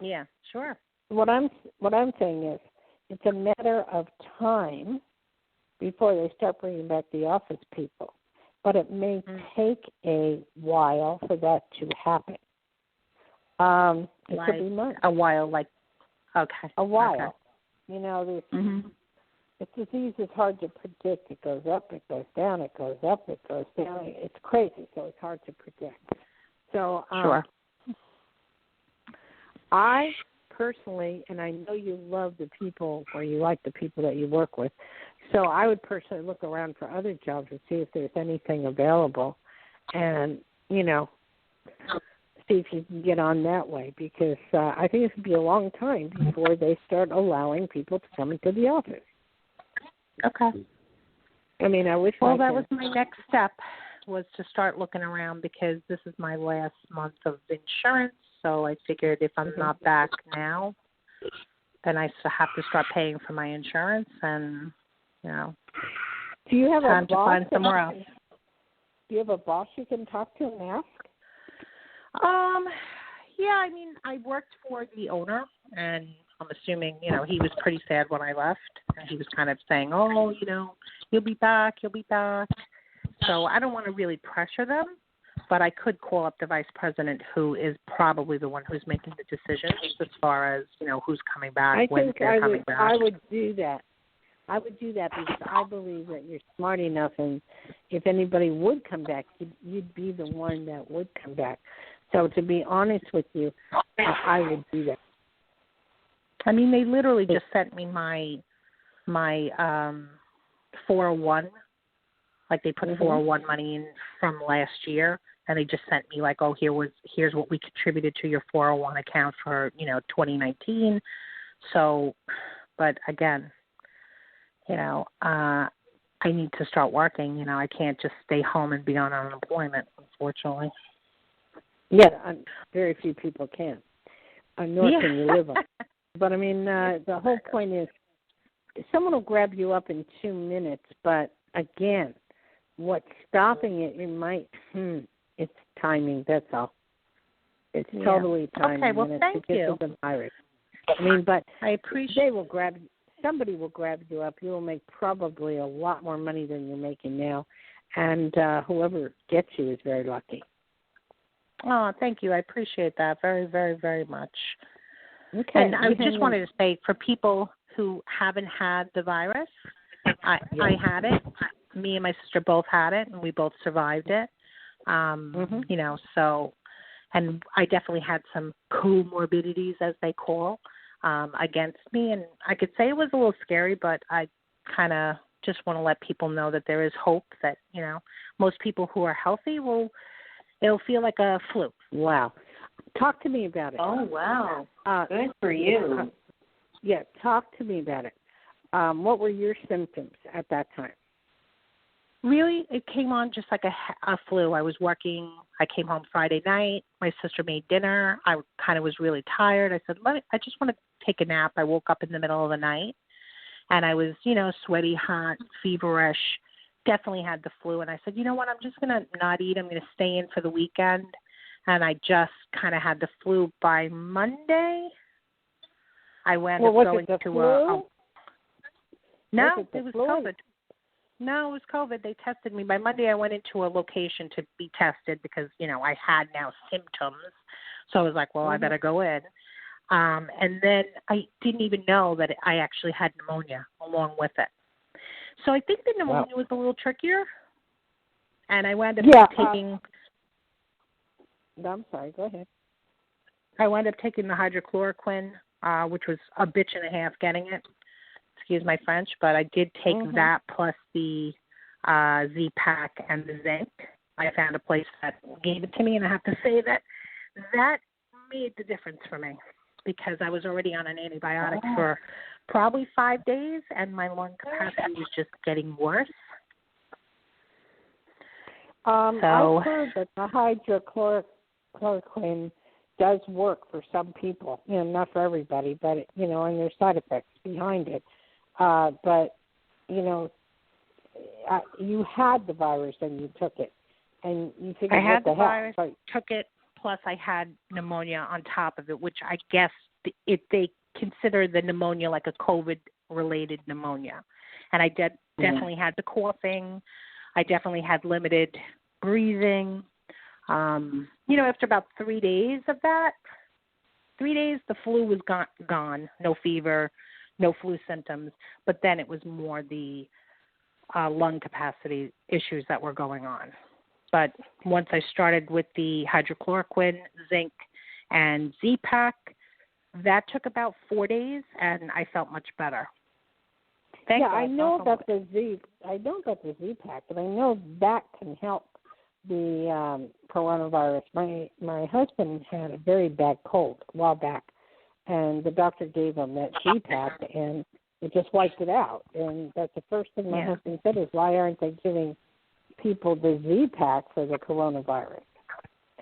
Speaker 6: yeah, sure.
Speaker 3: What I'm saying is, it's a matter of time before they start bringing back the office people, but it may take a while for that to happen. It could be months.
Speaker 6: A while,
Speaker 3: a while.
Speaker 6: Okay.
Speaker 3: This disease is hard to predict. It goes up, it goes down, it goes up, it goes down. It's crazy, so it's hard to predict. So
Speaker 6: sure.
Speaker 3: I personally, and I know you love the people, or you like the people that you work with, so I would personally look around for other jobs and see if there's anything available, and see if you can get on that way, because I think it would be a long time before they start allowing people to come into the office.
Speaker 6: Okay.
Speaker 3: I mean, I wish.
Speaker 6: Well, that was my next step, was to start looking around, because this is my last month of insurance. So I figured if I'm not back now, then I have to start paying for my insurance, and
Speaker 3: do you have
Speaker 6: time
Speaker 3: a boss
Speaker 6: to find somewhere else.
Speaker 3: Do you have a boss you can talk to and ask?
Speaker 6: Yeah, I mean, I worked for the owner, and I'm assuming, he was pretty sad when I left, and he was kind of saying, oh, you'll be back. So I don't want to really pressure them, but I could call up the vice president, who is probably the one who's making the decisions as far as, who's coming back, when they're coming back.
Speaker 3: I would do that. Because I believe that you're smart enough, and if anybody would come back, you'd be the one that would come back. So to be honest with you, I would do that.
Speaker 6: I mean, they literally just sent me my 401, like they put 401 money in from last year, and they just sent me here's what we contributed to your 401 account for 2019. So, but again, I need to start working. I can't just stay home and be on unemployment, unfortunately.
Speaker 3: Yeah, very few people can. Nor can you live on. But I mean, the whole point is, someone will grab you up in 2 minutes. But again, what's stopping it? It might. It's timing. That's all. It's totally timing.
Speaker 6: Okay. Well, thank you.
Speaker 3: I mean, but
Speaker 6: I appreciate.
Speaker 3: Somebody will grab you up. You will make probably a lot more money than you're making now, and whoever gets you is very lucky.
Speaker 6: Oh, thank you. I appreciate that very, very, very much.
Speaker 3: Okay.
Speaker 6: And I just wanted to say, for people who haven't had the virus. I had it. Me and my sister both had it, and we both survived it. You know, so, and I definitely had some comorbidities, as they call, against me. And I could say it was a little scary, but I kind of just want to let people know that there is hope that, you know, most people who are healthy it'll feel like a flu.
Speaker 3: Wow. Talk to me about it.
Speaker 4: Oh, wow. Good for you.
Speaker 3: Yeah, talk to me about it. What were your symptoms at that time?
Speaker 6: Really, it came on just like a flu. I was working. I came home Friday night. My sister made dinner. I kind of was really tired. I said, I just want to take a nap. I woke up in the middle of the night, and I was, you know, sweaty, hot, feverish, definitely had the flu. And I said, you know what, I'm just going to not eat. I'm going to stay in for the weekend. And I just kind of had the flu. By Monday, I wound up going to
Speaker 3: flu?
Speaker 6: No, it was COVID. No, it was COVID. They tested me. By Monday, I went into a location to be tested because, you know, I had now symptoms. So I was like, well, I better go in. And then I didn't even know that I actually had pneumonia along with it. So I think the pneumonia was a little trickier. And I wound up taking...
Speaker 3: I'm sorry, go ahead.
Speaker 6: I wound up taking the hydrochloroquine, which was a bitch and a half getting it. Excuse my French, but I did take that plus the Z-Pack and the zinc. I found a place that gave it to me, and I have to say that made the difference for me because I was already on an antibiotic for probably 5 days, and my lung capacity was just getting worse.
Speaker 3: I've heard that the hydrochloroquine does work for some people. You know, not for everybody, but, you know, and there's side effects behind it. But, you know, you had the virus and you took it. And you figured,
Speaker 6: I had the
Speaker 3: virus,
Speaker 6: took it, plus I had pneumonia on top of it, which I guess they consider the pneumonia like a COVID-related pneumonia. And I definitely had the coughing. I definitely had limited breathing. You know, after about 3 days of that, the flu was gone, no fever, no flu symptoms, but then it was more the lung capacity issues that were going on. But once I started with the hydrochloroquine, zinc, and Z-Pack, that took about 4 days, and I felt much better.
Speaker 3: I know about the Z-Pack, and I know that can help the coronavirus. My husband had a very bad cold a while back, and the doctor gave him that Z-Pack, and it just wiped it out. And that's the first thing my husband said is, why aren't they giving people the Z-Pack for the coronavirus?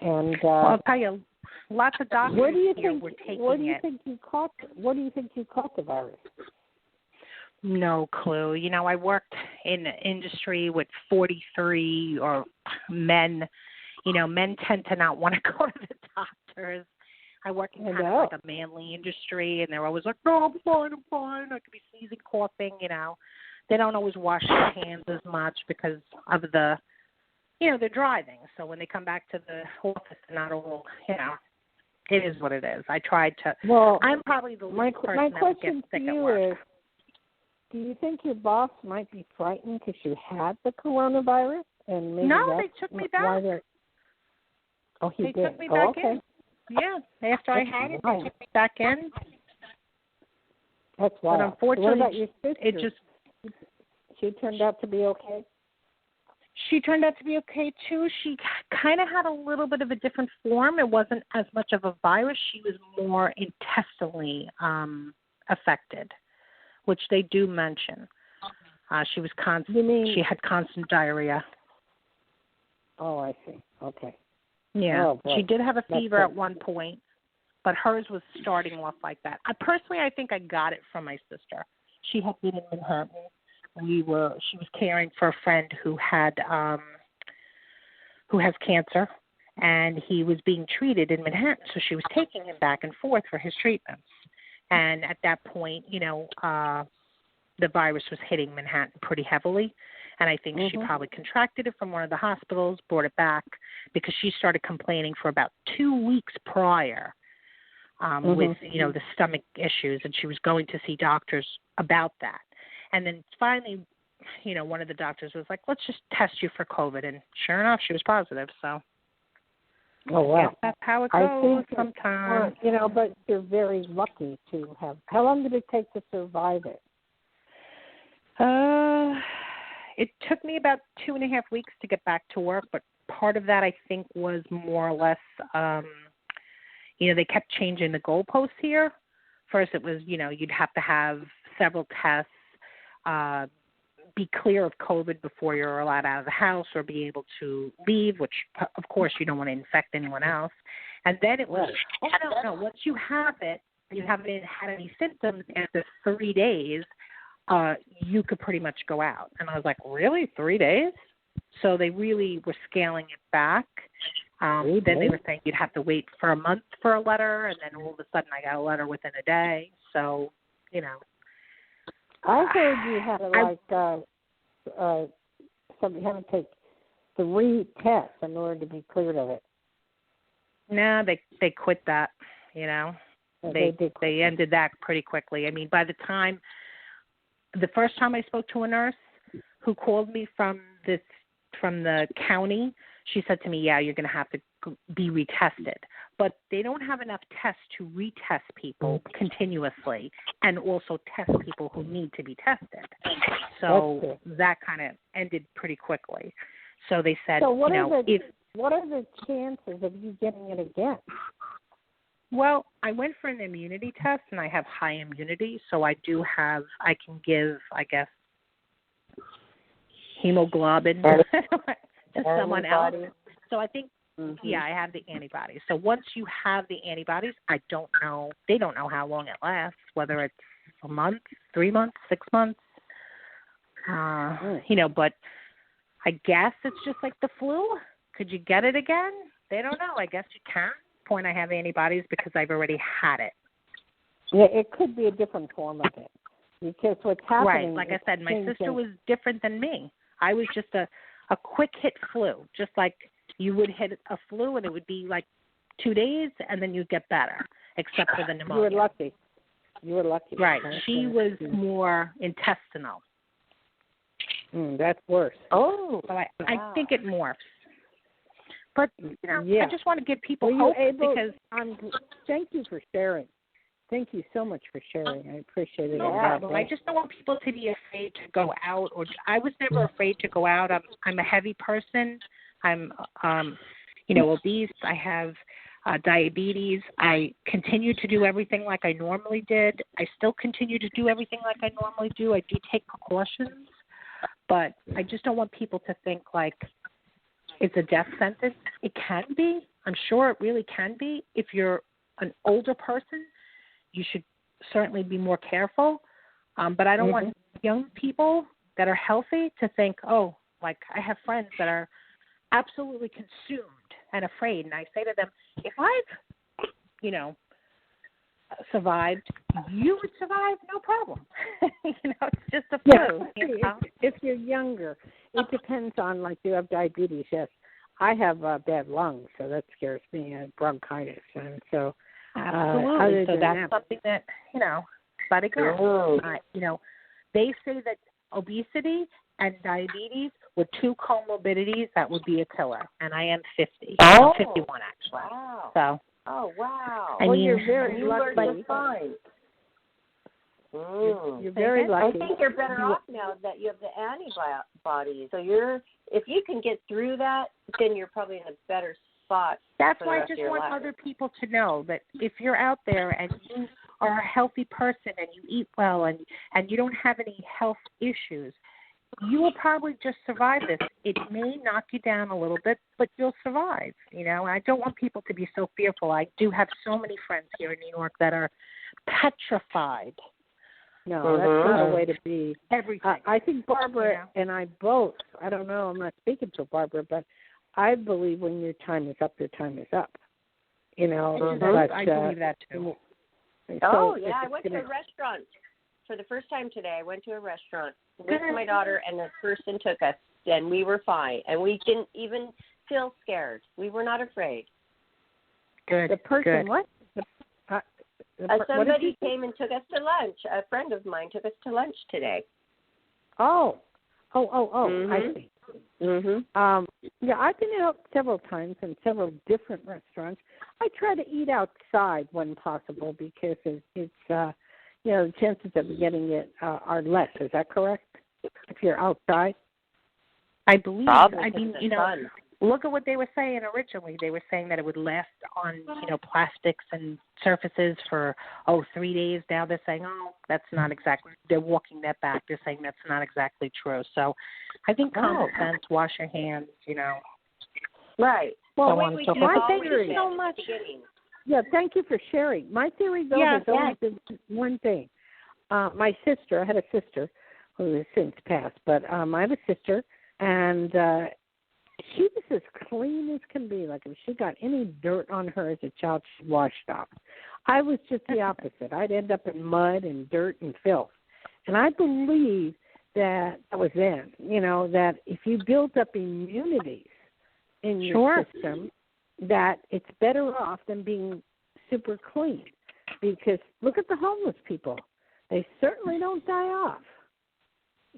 Speaker 3: And
Speaker 6: I'll tell you, lots of doctors were taking it.
Speaker 3: Where do you think you caught the virus?
Speaker 6: No clue. You know, I worked in the industry with 43 or men. You know, men tend to not want to go to the doctors. I work in kind of like a manly industry, and they're always like, no, I'm fine. I could be sneezing, coughing, you know. They don't always wash their hands as much because of the, you know, they're driving. So when they come back to the office, they're not all, you know, it is what it is. I tried to. Well, I'm probably the least person that would get sick at work.
Speaker 3: Do you think your boss might be frightened because you had the coronavirus? And maybe
Speaker 6: they took me back.
Speaker 3: They
Speaker 6: took me back in. Yeah, after I had it, they took me back in.
Speaker 3: That's wild.
Speaker 6: But unfortunately,
Speaker 3: what about your sister? She turned out to be okay?
Speaker 6: She turned out to be okay, too. She kind of had a little bit of a different form. It wasn't as much of a virus. She was more intestinally affected, which they do mention. She was she had constant diarrhea.
Speaker 3: Oh, I see. Okay.
Speaker 6: Yeah. She did have a fever at one point, but hers was starting off like that. I think I got it from my sister. She had been in Manhattan. She was caring for a friend who has cancer, and he was being treated in Manhattan. So she was taking him back and forth for his treatments. And at that point, you know, the virus was hitting Manhattan pretty heavily. And I think she probably contracted it from one of the hospitals, brought it back, because she started complaining for about 2 weeks prior with, the stomach issues, and she was going to see doctors about that. And then finally, one of the doctors was like, let's just test you for COVID. And sure enough, she was positive. So,
Speaker 3: oh, wow.
Speaker 6: That's how it goes sometimes.
Speaker 3: But you're very lucky to have. How long did it take to survive it?
Speaker 6: It took me about 2.5 weeks to get back to work, but part of that I think was more or less, they kept changing the goalposts here. First it was, you'd have to have several tests, be clear of COVID before you're allowed out of the house or be able to leave, which of course you don't want to infect anyone else. And then it was, no, once you have it, you haven't had any symptoms after 3 days, you could pretty much go out. And I was like, really? 3 days? So they really were scaling it back. Then they were saying you'd have to wait for a month for a letter, and then all of a sudden I got a letter within a day. So,
Speaker 3: I heard you had somebody had to take 3 tests in order to be cleared of it.
Speaker 6: No, they quit that, They ended that pretty quickly. I mean, by the first time I spoke to a nurse who called me from the county, she said to me, yeah, you're going to have to be retested. But they don't have enough tests to retest people continuously and also test people who need to be tested. So that kind of ended pretty quickly. So they said,
Speaker 3: what are the chances of you getting it again?
Speaker 6: Well, I went for an immunity test, and I have high immunity, so I can give, I guess, hemoglobin to someone else. So I think, I have the antibodies. So once you have the antibodies, they don't know how long it lasts, whether it's a month, 3 months, 6 months, but I guess it's just like the flu. Could you get it again? They don't know. I guess you can. Point I have antibodies because I've already had it.
Speaker 3: Yeah, it could be a different form of it. Because what's happening...
Speaker 6: Right, like I said, my sister was different than me. I was just a quick hit flu, just like you would hit a flu and it would be like 2 days and then you'd get better, except for the pneumonia.
Speaker 3: You were lucky.
Speaker 6: Right. She was more intestinal.
Speaker 3: That's worse.
Speaker 6: Oh. So I think it morphs. But, I just want to give people hope because...
Speaker 3: thank you for sharing. Thank you so much for sharing. I appreciate it.
Speaker 6: No problem. I just don't want people to be afraid to go out. I was never afraid to go out. I'm a heavy person. I'm, obese. I have diabetes. I continue to do everything like I normally did. I still continue to do everything like I normally do. I do take precautions. But I just don't want people to think like it's a death sentence. It can be. I'm sure it really can be. If you're an older person, you should certainly be more careful. But I don't want young people that are healthy to think, I have friends that are absolutely consumed and afraid. And I say to them, if I've, survived, you would survive, no problem. It's just a flu.
Speaker 3: If you're younger, it depends on, you have diabetes, yes. I have bad lungs, so that scares me, and bronchitis. And so,
Speaker 6: absolutely. So that's something that, let it go. They say that obesity and diabetes were 2 comorbidities that would be a killer, and I am 50. I'm 51, actually.
Speaker 7: Wow.
Speaker 6: So.
Speaker 7: Oh, wow.
Speaker 3: You're very lucky. You're very lucky.
Speaker 7: I think you're better off now that you have the antibodies. So if you can get through that, then you're probably in a better spot.
Speaker 6: That's why I just want other people to know that if you're out there and you are a healthy person and you eat well and you don't have any health issues, you will probably just survive this. It may knock you down a little bit, but you'll survive. I don't want people to be so fearful. I do have so many friends here in New York that are petrified.
Speaker 3: No, that's not a way to be.
Speaker 6: Everything.
Speaker 3: I think Barbara and I both, I don't know, I'm not speaking for Barbara, but I believe when your time is up, your time is up. But,
Speaker 6: I believe that too.
Speaker 7: I went to a restaurant for the first time today. I went to a restaurant with my daughter, and the person took us, and we were fine. And we didn't even feel scared. We were not afraid.
Speaker 6: Good.
Speaker 3: The person,
Speaker 6: good.
Speaker 3: what?
Speaker 7: Somebody came and took us to lunch. A friend of mine took us to lunch today.
Speaker 3: Oh,
Speaker 7: Mm-hmm.
Speaker 3: I see.
Speaker 7: Mhm.
Speaker 3: Yeah, I've been out several times in several different restaurants. I try to eat outside when possible because it's the chances of getting it are less. Is that correct? If you're outside,
Speaker 6: I believe.
Speaker 7: Probably,
Speaker 6: I mean,
Speaker 7: fun.
Speaker 6: look at what they were saying originally. They were saying that it would last on, plastics and surfaces for 3 days. Now they're saying, that's not exactly. They're walking that back. They're saying that's not exactly true. So, I think common sense. Wash your hands.
Speaker 7: Right.
Speaker 3: Well,
Speaker 6: thank you so much.
Speaker 3: Yeah, thank you for sharing. My theory, though, has always been one thing. My sister, I had a sister who has since passed, but I have a sister, and she was as clean as can be. Like if she got any dirt on her as a child, she washed off. I was just the opposite. I'd end up in mud and dirt and filth. And I believe that was then, that if you build up immunities in your system, that it's better off than being super clean. Because look at the homeless people. They certainly don't die off.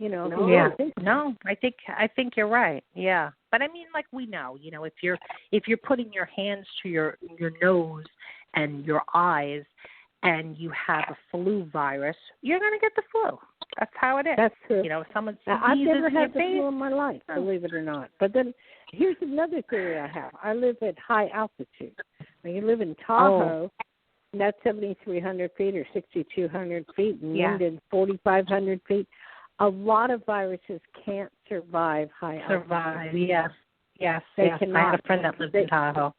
Speaker 6: No, I think you're right. Yeah. But I mean, like we know, if you're putting your hands to your nose and your eyes and you have a flu virus, you're going to get the flu. That's how it is.
Speaker 3: That's true.
Speaker 6: If someone
Speaker 3: I've never had the
Speaker 6: face,
Speaker 3: flu in my life, believe it or not. But then here's another theory I have. I live at high altitude. When you live in Tahoe, that's 7,300 feet or 6,200 feet, and London 4,500 feet. A lot of viruses can't survive high altitude.
Speaker 6: Yes.
Speaker 3: They cannot.
Speaker 6: I had a friend that lives in Tahoe.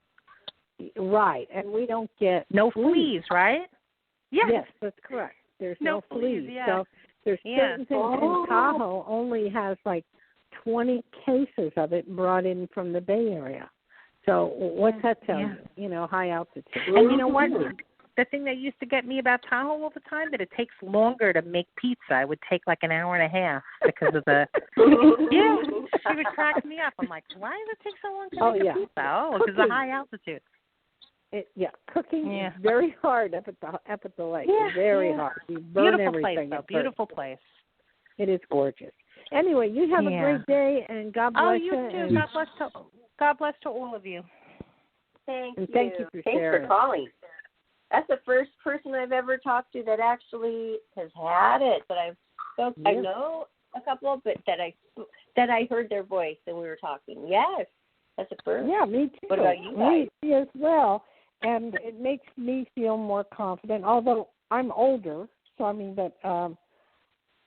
Speaker 3: Right, and we don't get
Speaker 6: no fleas, right?
Speaker 3: Yes, that's correct. There's no fleas. So there's certain things in Tahoe only has like 20 cases of it brought in from the Bay Area. So what's that tell you? High altitude.
Speaker 6: And you know what? The thing that used to get me about Tahoe all the time, that it takes longer to make pizza. It would take like an hour and a half because of the... she would crack me up. I'm like, why does it take so long to make a pizza? Oh, because of high altitude.
Speaker 3: Cooking is very hard up at the lake. Very hard. You burn everything.
Speaker 6: Beautiful place.
Speaker 3: It is gorgeous. Anyway, you have a great day, and God bless you.
Speaker 6: Oh, you too. God bless to all of you.
Speaker 7: Thank
Speaker 3: you.
Speaker 7: Thanks
Speaker 3: for
Speaker 7: calling. That's the first person I've ever talked to that actually has had it. But I know a couple, but that I heard their voice and we were talking. Yes, that's the first.
Speaker 3: Yeah, me too.
Speaker 7: What about you guys?
Speaker 3: Me as well, and it makes me feel more confident. Although I'm older, so I mean that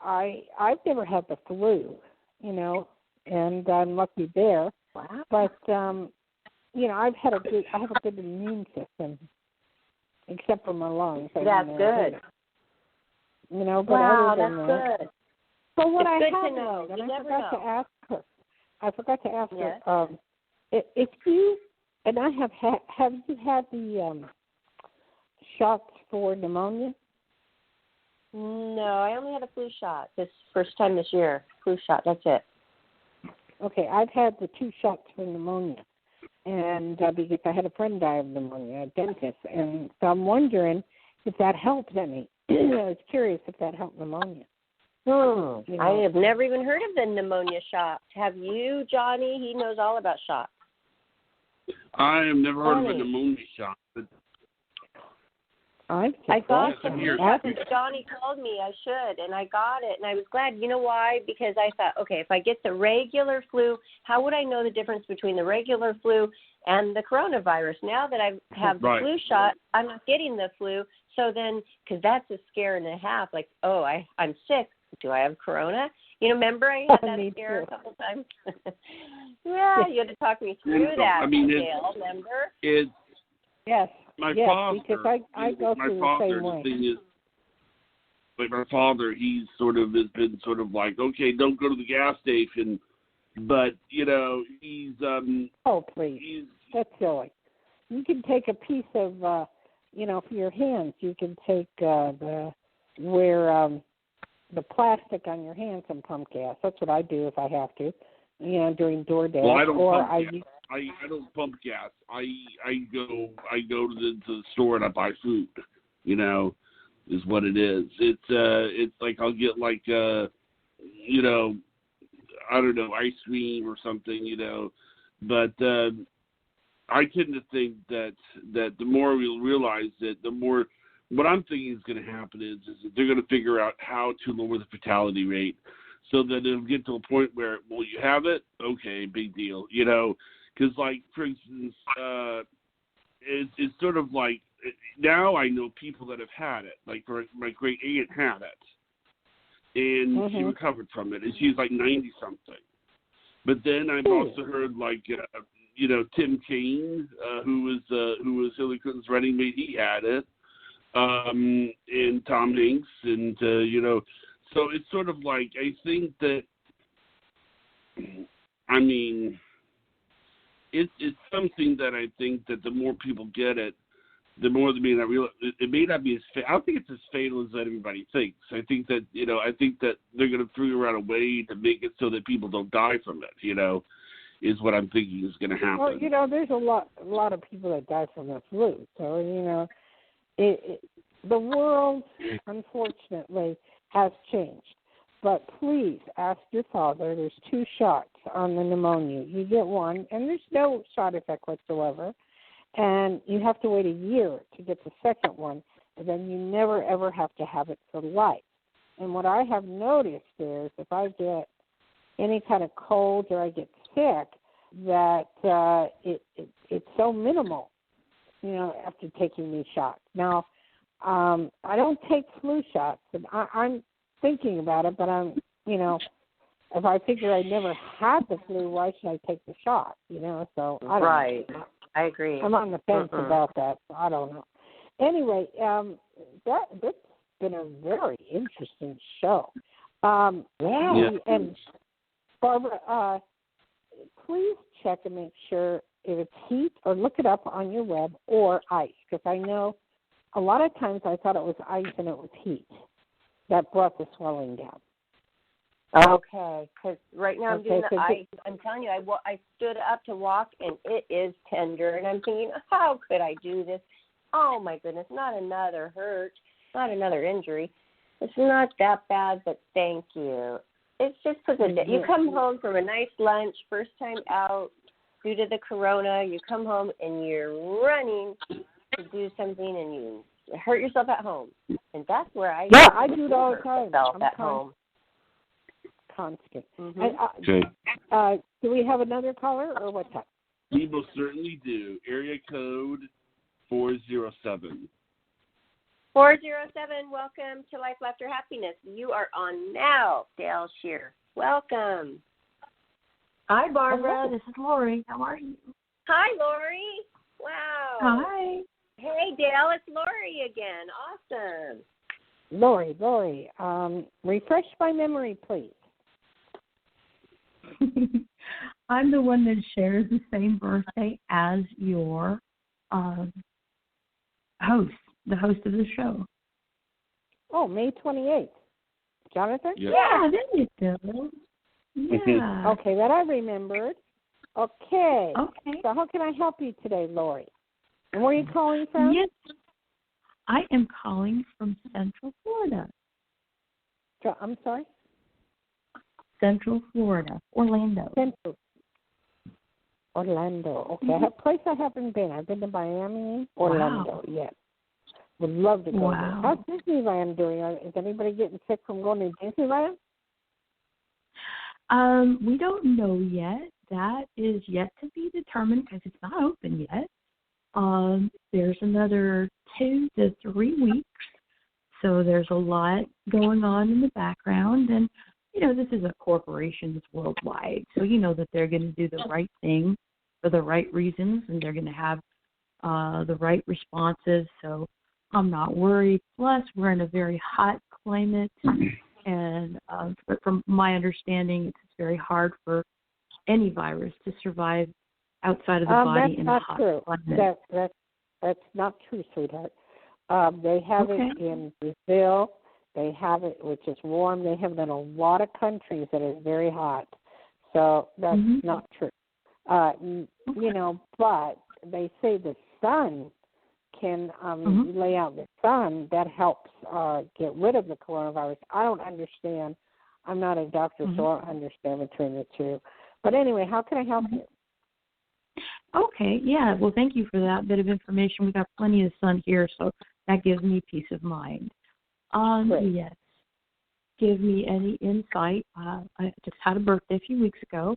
Speaker 3: I've never had the flu, and I'm lucky there.
Speaker 7: Wow.
Speaker 3: But I have a good immune system. Except for my lungs.
Speaker 7: That's good.
Speaker 3: But
Speaker 7: wow,
Speaker 3: other than
Speaker 7: that's good.
Speaker 3: So what
Speaker 7: it's
Speaker 3: I
Speaker 7: good
Speaker 3: have
Speaker 7: to know.
Speaker 3: and
Speaker 7: you
Speaker 3: I
Speaker 7: never
Speaker 3: forgot
Speaker 7: know.
Speaker 3: to ask her. If you and I have you had the shots for pneumonia?
Speaker 7: No, I only had a flu shot this first time this year. Flu shot. That's it.
Speaker 3: Okay, I've had the 2 shots for pneumonia. And because I had a friend die of pneumonia, a dentist, and so I'm wondering if that helped any. I was curious if that helped pneumonia.
Speaker 7: I have never even heard of the pneumonia shot. Have you, Johnny? He knows all about shots.
Speaker 2: I have never heard of a pneumonia shot.
Speaker 3: I
Speaker 7: thought Johnny told me I should, and I got it, and I was glad. You know why? Because I thought, okay, if I get the regular flu, how would I know the difference between the regular flu and the coronavirus? Now that I have the flu shot, I'm not getting the flu. So then, because that's a scare and a half, like, I'm sick. Do I have corona? Remember I had that scare a couple times? You had to talk me through that. Dayle, remember?
Speaker 3: Yes.
Speaker 2: My father,
Speaker 3: because I go through the same way.
Speaker 2: The thing is, like my father, he's has been sort of like, okay, don't go to the gas station, but he's
Speaker 3: oh please, that's silly. You can take a piece of for your hands. You can take the plastic on your hands and pump gas. That's what I do if I have to, during DoorDash.
Speaker 2: Well, I don't pump gas. I don't pump gas. I go to the store and I buy food. is what it is. It's like I'll get like I don't know, ice cream or something, but I tend to think that the more we'll realize it, the more what I'm thinking is going to happen is that they're going to figure out how to lower the fatality rate so that it'll get to a point where, well, you have it, okay, big deal, because like, for instance, it's sort of like, now I know people that have had it. Like my great aunt had it, and she recovered from it, and she's like 90-something. But then I've also heard like Tim Kaine, who was Hillary Clinton's running mate, he had it, and Tom Hanks, and so it's sort of like, I think that, I mean, it's something that I think that the more people get it, the more they may not realize. It may not be I don't think it's as fatal as everybody thinks. I think that they're going to figure out a way to make it so that people don't die from it. Is what I'm thinking is going to happen.
Speaker 3: Well, there's a lot of people that die from the flu. So the world, unfortunately, has changed. But please ask your father. There's 2 shots on the pneumonia. You get one, and there's no side effect whatsoever. And you have to wait a year to get the second one, and then you never, ever have to have it for life. And what I have noticed is if I get any kind of cold or I get sick, that it's so minimal, after taking these shots. Now, I don't take flu shots, and I'm thinking about it, but I'm, if I figure I never had the flu, why should I take the shot, So I don't know.
Speaker 7: I agree.
Speaker 3: I'm on the fence about that, so I don't know. Anyway, that's been a very interesting show. And Barbara, please check and make sure if it's heat, or look it up on your web, or ice, because I know a lot of times I thought it was ice and it was heat that brought the swelling down.
Speaker 7: Okay, because right now I'm doing the ice. I'm telling you, I stood up to walk, and it is tender. And I'm thinking, how could I do this? Oh, my goodness, not another hurt, not another injury. It's not that bad, but thank you. It's just because you come home from a nice lunch, first time out, due to the corona, you come home, and you're running to do something, and you hurt yourself at home. And that's where I
Speaker 3: do it all the time.
Speaker 7: I'm at home.
Speaker 3: Constant.
Speaker 2: Okay.
Speaker 3: Do we have another caller, or what's up?
Speaker 2: We most certainly do. Area code 407.
Speaker 7: 407, welcome to Life, Laughter, Happiness. You are on now, Dayle Schear. Welcome.
Speaker 8: Hi, Barbara. This is Lori. How are you?
Speaker 7: Hi, Lori. Wow.
Speaker 8: Hi.
Speaker 7: Hey, Dayle, it's Lori again. Awesome.
Speaker 3: Lori, refresh my memory, please.
Speaker 8: I'm the one that shares the same birthday as your host, the host of the show.
Speaker 3: Oh, May 28th. Jonathan?
Speaker 8: Yeah, there you go. Yeah.
Speaker 3: Okay, that I remembered. Okay. So how can I help you today, Lori? And where are you calling from?
Speaker 8: Yes. I am calling from Central Florida.
Speaker 3: I'm sorry?
Speaker 8: Central Florida, Orlando.
Speaker 3: Orlando. Okay. A place I haven't been. I've been to Miami, Orlando. Yes. Would love to go there. How's Disneyland doing? Is anybody getting sick from going to Disneyland?
Speaker 8: We don't know yet. That is yet to be determined because it's not open yet. There's another 2 to 3 weeks, so there's a lot going on in the background. And, this is a corporation that's worldwide, so that they're going to do the right thing for the right reasons, and they're going to have the right responses. So I'm not worried. Plus, we're in a very hot climate, and from my understanding, it's very hard for any virus to survive outside of the body in a hot climate.
Speaker 3: That's not true, sweetheart. They have it in Brazil. They have it, which is warm. They have it in a lot of countries that is very hot. So that's not true. But they say the sun can lay out in the sun, that helps get rid of the coronavirus. I don't understand. I'm not a doctor, so I don't understand between the two. But anyway, how can I help you?
Speaker 8: Okay, yeah. Well, thank you for that bit of information. We got plenty of sun here, so that gives me peace of mind. Yes. Give me any insight. I just had a birthday a few weeks ago,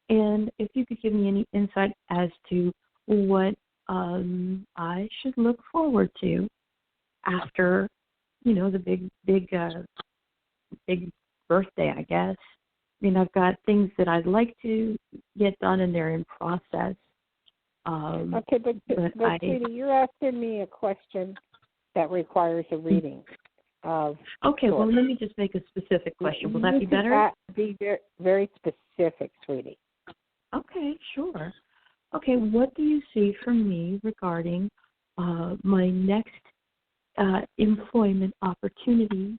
Speaker 8: and if you could give me any insight as to what I should look forward to after, the big birthday, I guess. I mean, I've got things that I'd like to get done, and they're in process.
Speaker 3: Okay, but sweetie, you're asking me a question that requires a reading.
Speaker 8: Okay, well, let me just make a specific question. Will that be better?
Speaker 3: Be very, very specific, sweetie.
Speaker 8: Okay, sure. Okay, what do you see from me regarding my next employment opportunity?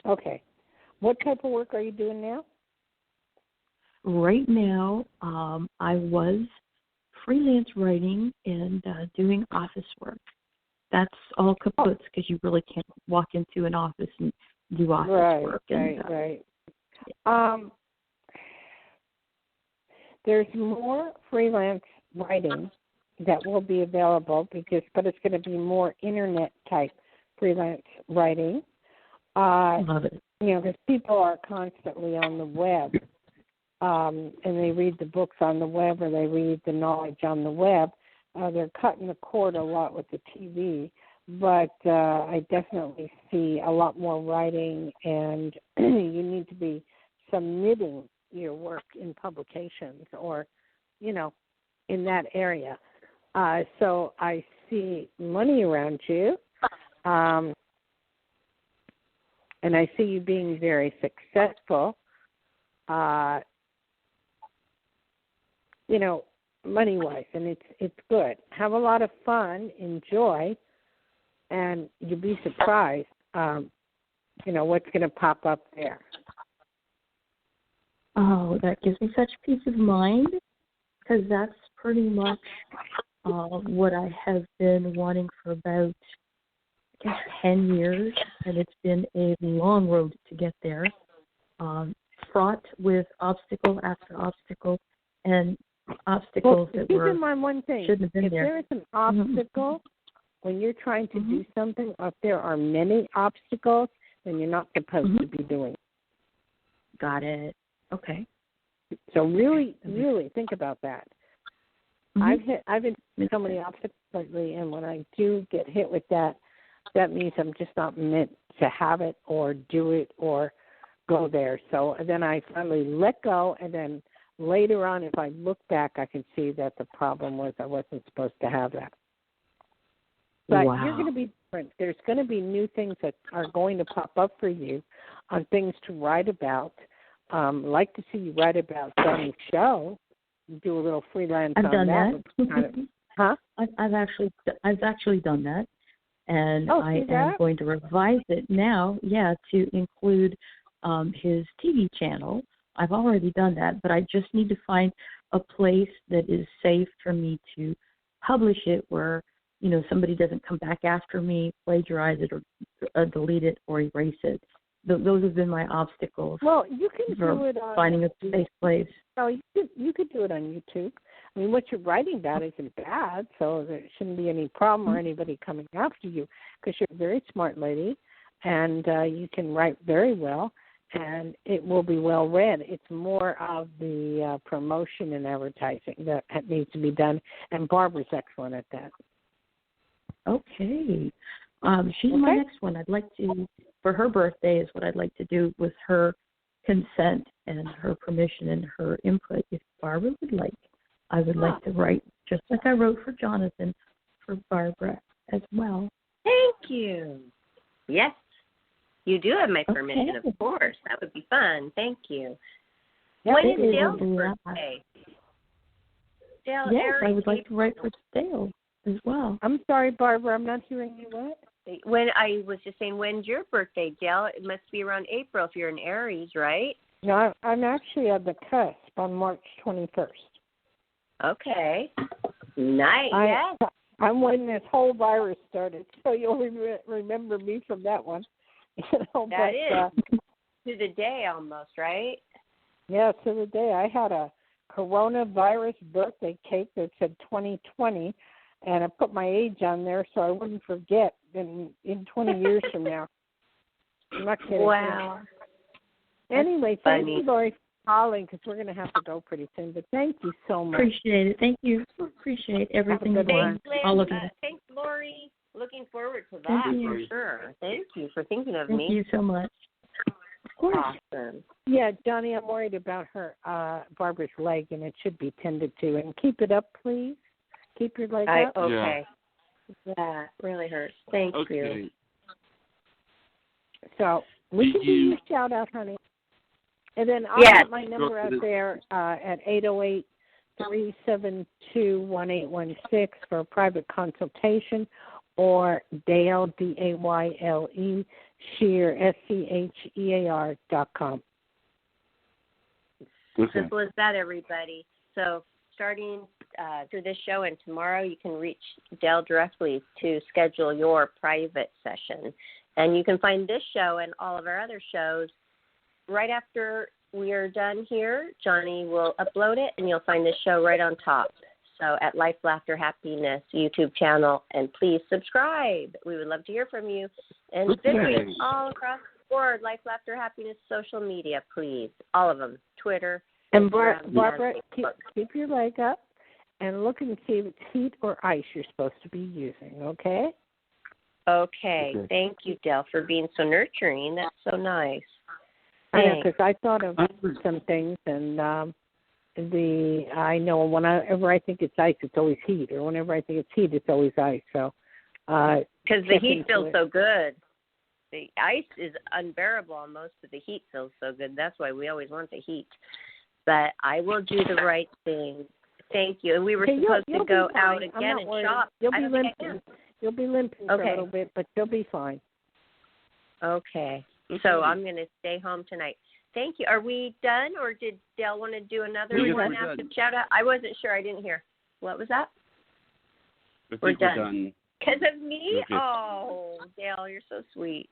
Speaker 3: Okay. What type of work are you doing now?
Speaker 8: Right now, I was freelance writing and doing office work. That's all kaputs because you really can't walk into an office and do office work.
Speaker 3: Right. There's more freelance writing that will be available but it's going to be more internet type freelance writing.
Speaker 8: Love it.
Speaker 3: Because people are constantly on the web, and they read the books on the web or they read the knowledge on the web. They're cutting the cord a lot with the TV, but I definitely see a lot more writing, and you need to be submitting your work in publications or, in that area. So I see money around you, and I see you being very successful, money-wise, and it's good. Have a lot of fun, enjoy, and you'll be surprised, what's going to pop up there.
Speaker 8: Oh, that gives me such peace of mind, because that's pretty much what I have been wanting for about, 10 years, and it's been a long road to get there, fraught with obstacle after obstacle, and obstacles that
Speaker 3: keep in mind one thing.
Speaker 8: Shouldn't have been there.
Speaker 3: If there is an obstacle, when you're trying to do something, or if there are many obstacles, then you're not supposed to be doing it.
Speaker 8: Got it. Okay.
Speaker 3: So really think about that. I've been hit so many obstacles lately, and when I do get hit with that, that means I'm just not meant to have it or do it or go there. So then I finally let go, and then later on, if I look back, I can see that the problem was I wasn't supposed to have that. But you're going to be different. There's going to be new things that are going to pop up for you on things to write about. Like to see you write about Donnie's show. Do a little freelance
Speaker 8: I've
Speaker 3: on
Speaker 8: done
Speaker 3: that. Huh?
Speaker 8: I've actually done that, and I am
Speaker 3: that?
Speaker 8: going to revise it now. Yeah, to include his TV channel. I've already done that, but I just need to find a place that is safe for me to publish it, where somebody doesn't come back after me, plagiarize it, or delete it, or erase it. Those have been my obstacles.
Speaker 3: Well, you can do it on
Speaker 8: finding a safe place.
Speaker 3: No, you could do it on YouTube. I mean, what you're writing about isn't bad, so there shouldn't be any problem or anybody coming after you, because you're a very smart lady, and you can write very well, and it will be well read. It's more of the promotion and advertising that needs to be done, and Barbara's excellent at that.
Speaker 8: Okay. She's my next one. I'd like to, for her birthday, is what I'd like to do with her consent and her permission and her input. If Barbara would like, I would like to write, just like I wrote for Jonathan, for Barbara as well.
Speaker 7: Thank you. Yes, you do have my permission, of course. That would be fun. Thank you.
Speaker 8: Yep,
Speaker 7: when is Dale's birthday? Dayle,
Speaker 8: yes, I would like to write for Dayle as well.
Speaker 3: I'm sorry, Barbara, I'm not hearing you. What?
Speaker 7: When I was just saying, when's your birthday, Dayle? It must be around April if you're in Aries, right?
Speaker 3: No, I'm actually at the cusp on March 21st.
Speaker 7: Okay. Nice. Yes.
Speaker 3: I'm when this whole virus started, so you'll remember me from that one.
Speaker 7: That is to the day almost, right?
Speaker 3: Yeah, to the day. I had a coronavirus birthday cake that said 2020, and I put my age on there so I wouldn't forget in 20 years from now. I'm not kidding.
Speaker 7: Wow.
Speaker 3: Anyway, thank you, Lori, for calling, because we're going to have to go pretty soon. But thank you so much.
Speaker 8: Appreciate it. Thank you. Appreciate everything you do. All of you.
Speaker 7: Thanks, Lori. Looking forward to that for sure. Thank you for thinking of me.
Speaker 8: Thank you so much. Of course.
Speaker 7: Awesome.
Speaker 3: Yeah, Johnny, I'm worried about her, Barbara's leg, and it should be tended to. And keep it up, please. Keep your leg up.
Speaker 7: Okay. Yeah. That really hurts. Thank you.
Speaker 3: So we can do your shout out, honey. And then I'll put my number out there at 808-372-1816 for a private consultation, or Dayle, Dayle, Schear, SCHEAR.com.
Speaker 7: Simple as that, everybody. So starting through this show and tomorrow, you can reach Dayle directly to schedule your private session. And you can find this show and all of our other shows right after we are done here. Johnny will upload it, and you'll find this show right on top. So at Life, Laughter, Happiness YouTube channel, and please subscribe. We would love to hear from you. And this week, all across the board, Life, Laughter, Happiness social media, please. All of them. Twitter.
Speaker 3: And Barbara, keep your leg up and look and see if it's heat or ice you're supposed to be using, okay?
Speaker 7: Okay. Thank you, Dayle, for being so nurturing. That's so nice.
Speaker 3: Because I thought of some things, and I know whenever I think it's ice, it's always heat, or whenever I think it's heat, it's always ice. So
Speaker 7: because the heat feels so good, the ice is unbearable almost, but the heat feels so good. That's why we always want the heat. But I will do the right thing. Thank you. And we were supposed to go out again and shop.
Speaker 3: You'll be limping. You'll be limping for a little bit, but you'll be fine.
Speaker 7: Okay. So I'm going to stay home tonight. Thank you. Are we done, or did Dayle want to do another one after shout out? I wasn't sure. I didn't hear. What was that?
Speaker 2: We're done.
Speaker 7: Because of me? Okay. Oh, Dayle, you're so sweet.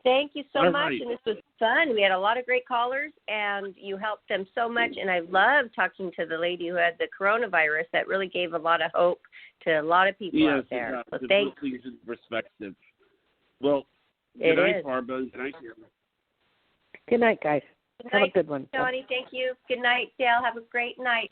Speaker 7: Thank you so much, and this was fun. We had a lot of great callers, and you helped them so much, and I love talking to the lady who had the coronavirus. That really gave a lot of hope to a lot of people out there. So thanks.
Speaker 2: Perspective. Well, good night, Barbara. Good night, Karen.
Speaker 3: Good night, guys.
Speaker 7: Good
Speaker 3: have
Speaker 7: night,
Speaker 3: a good one.
Speaker 7: Johnny, thank you. Good night, Dayle. Have a great night.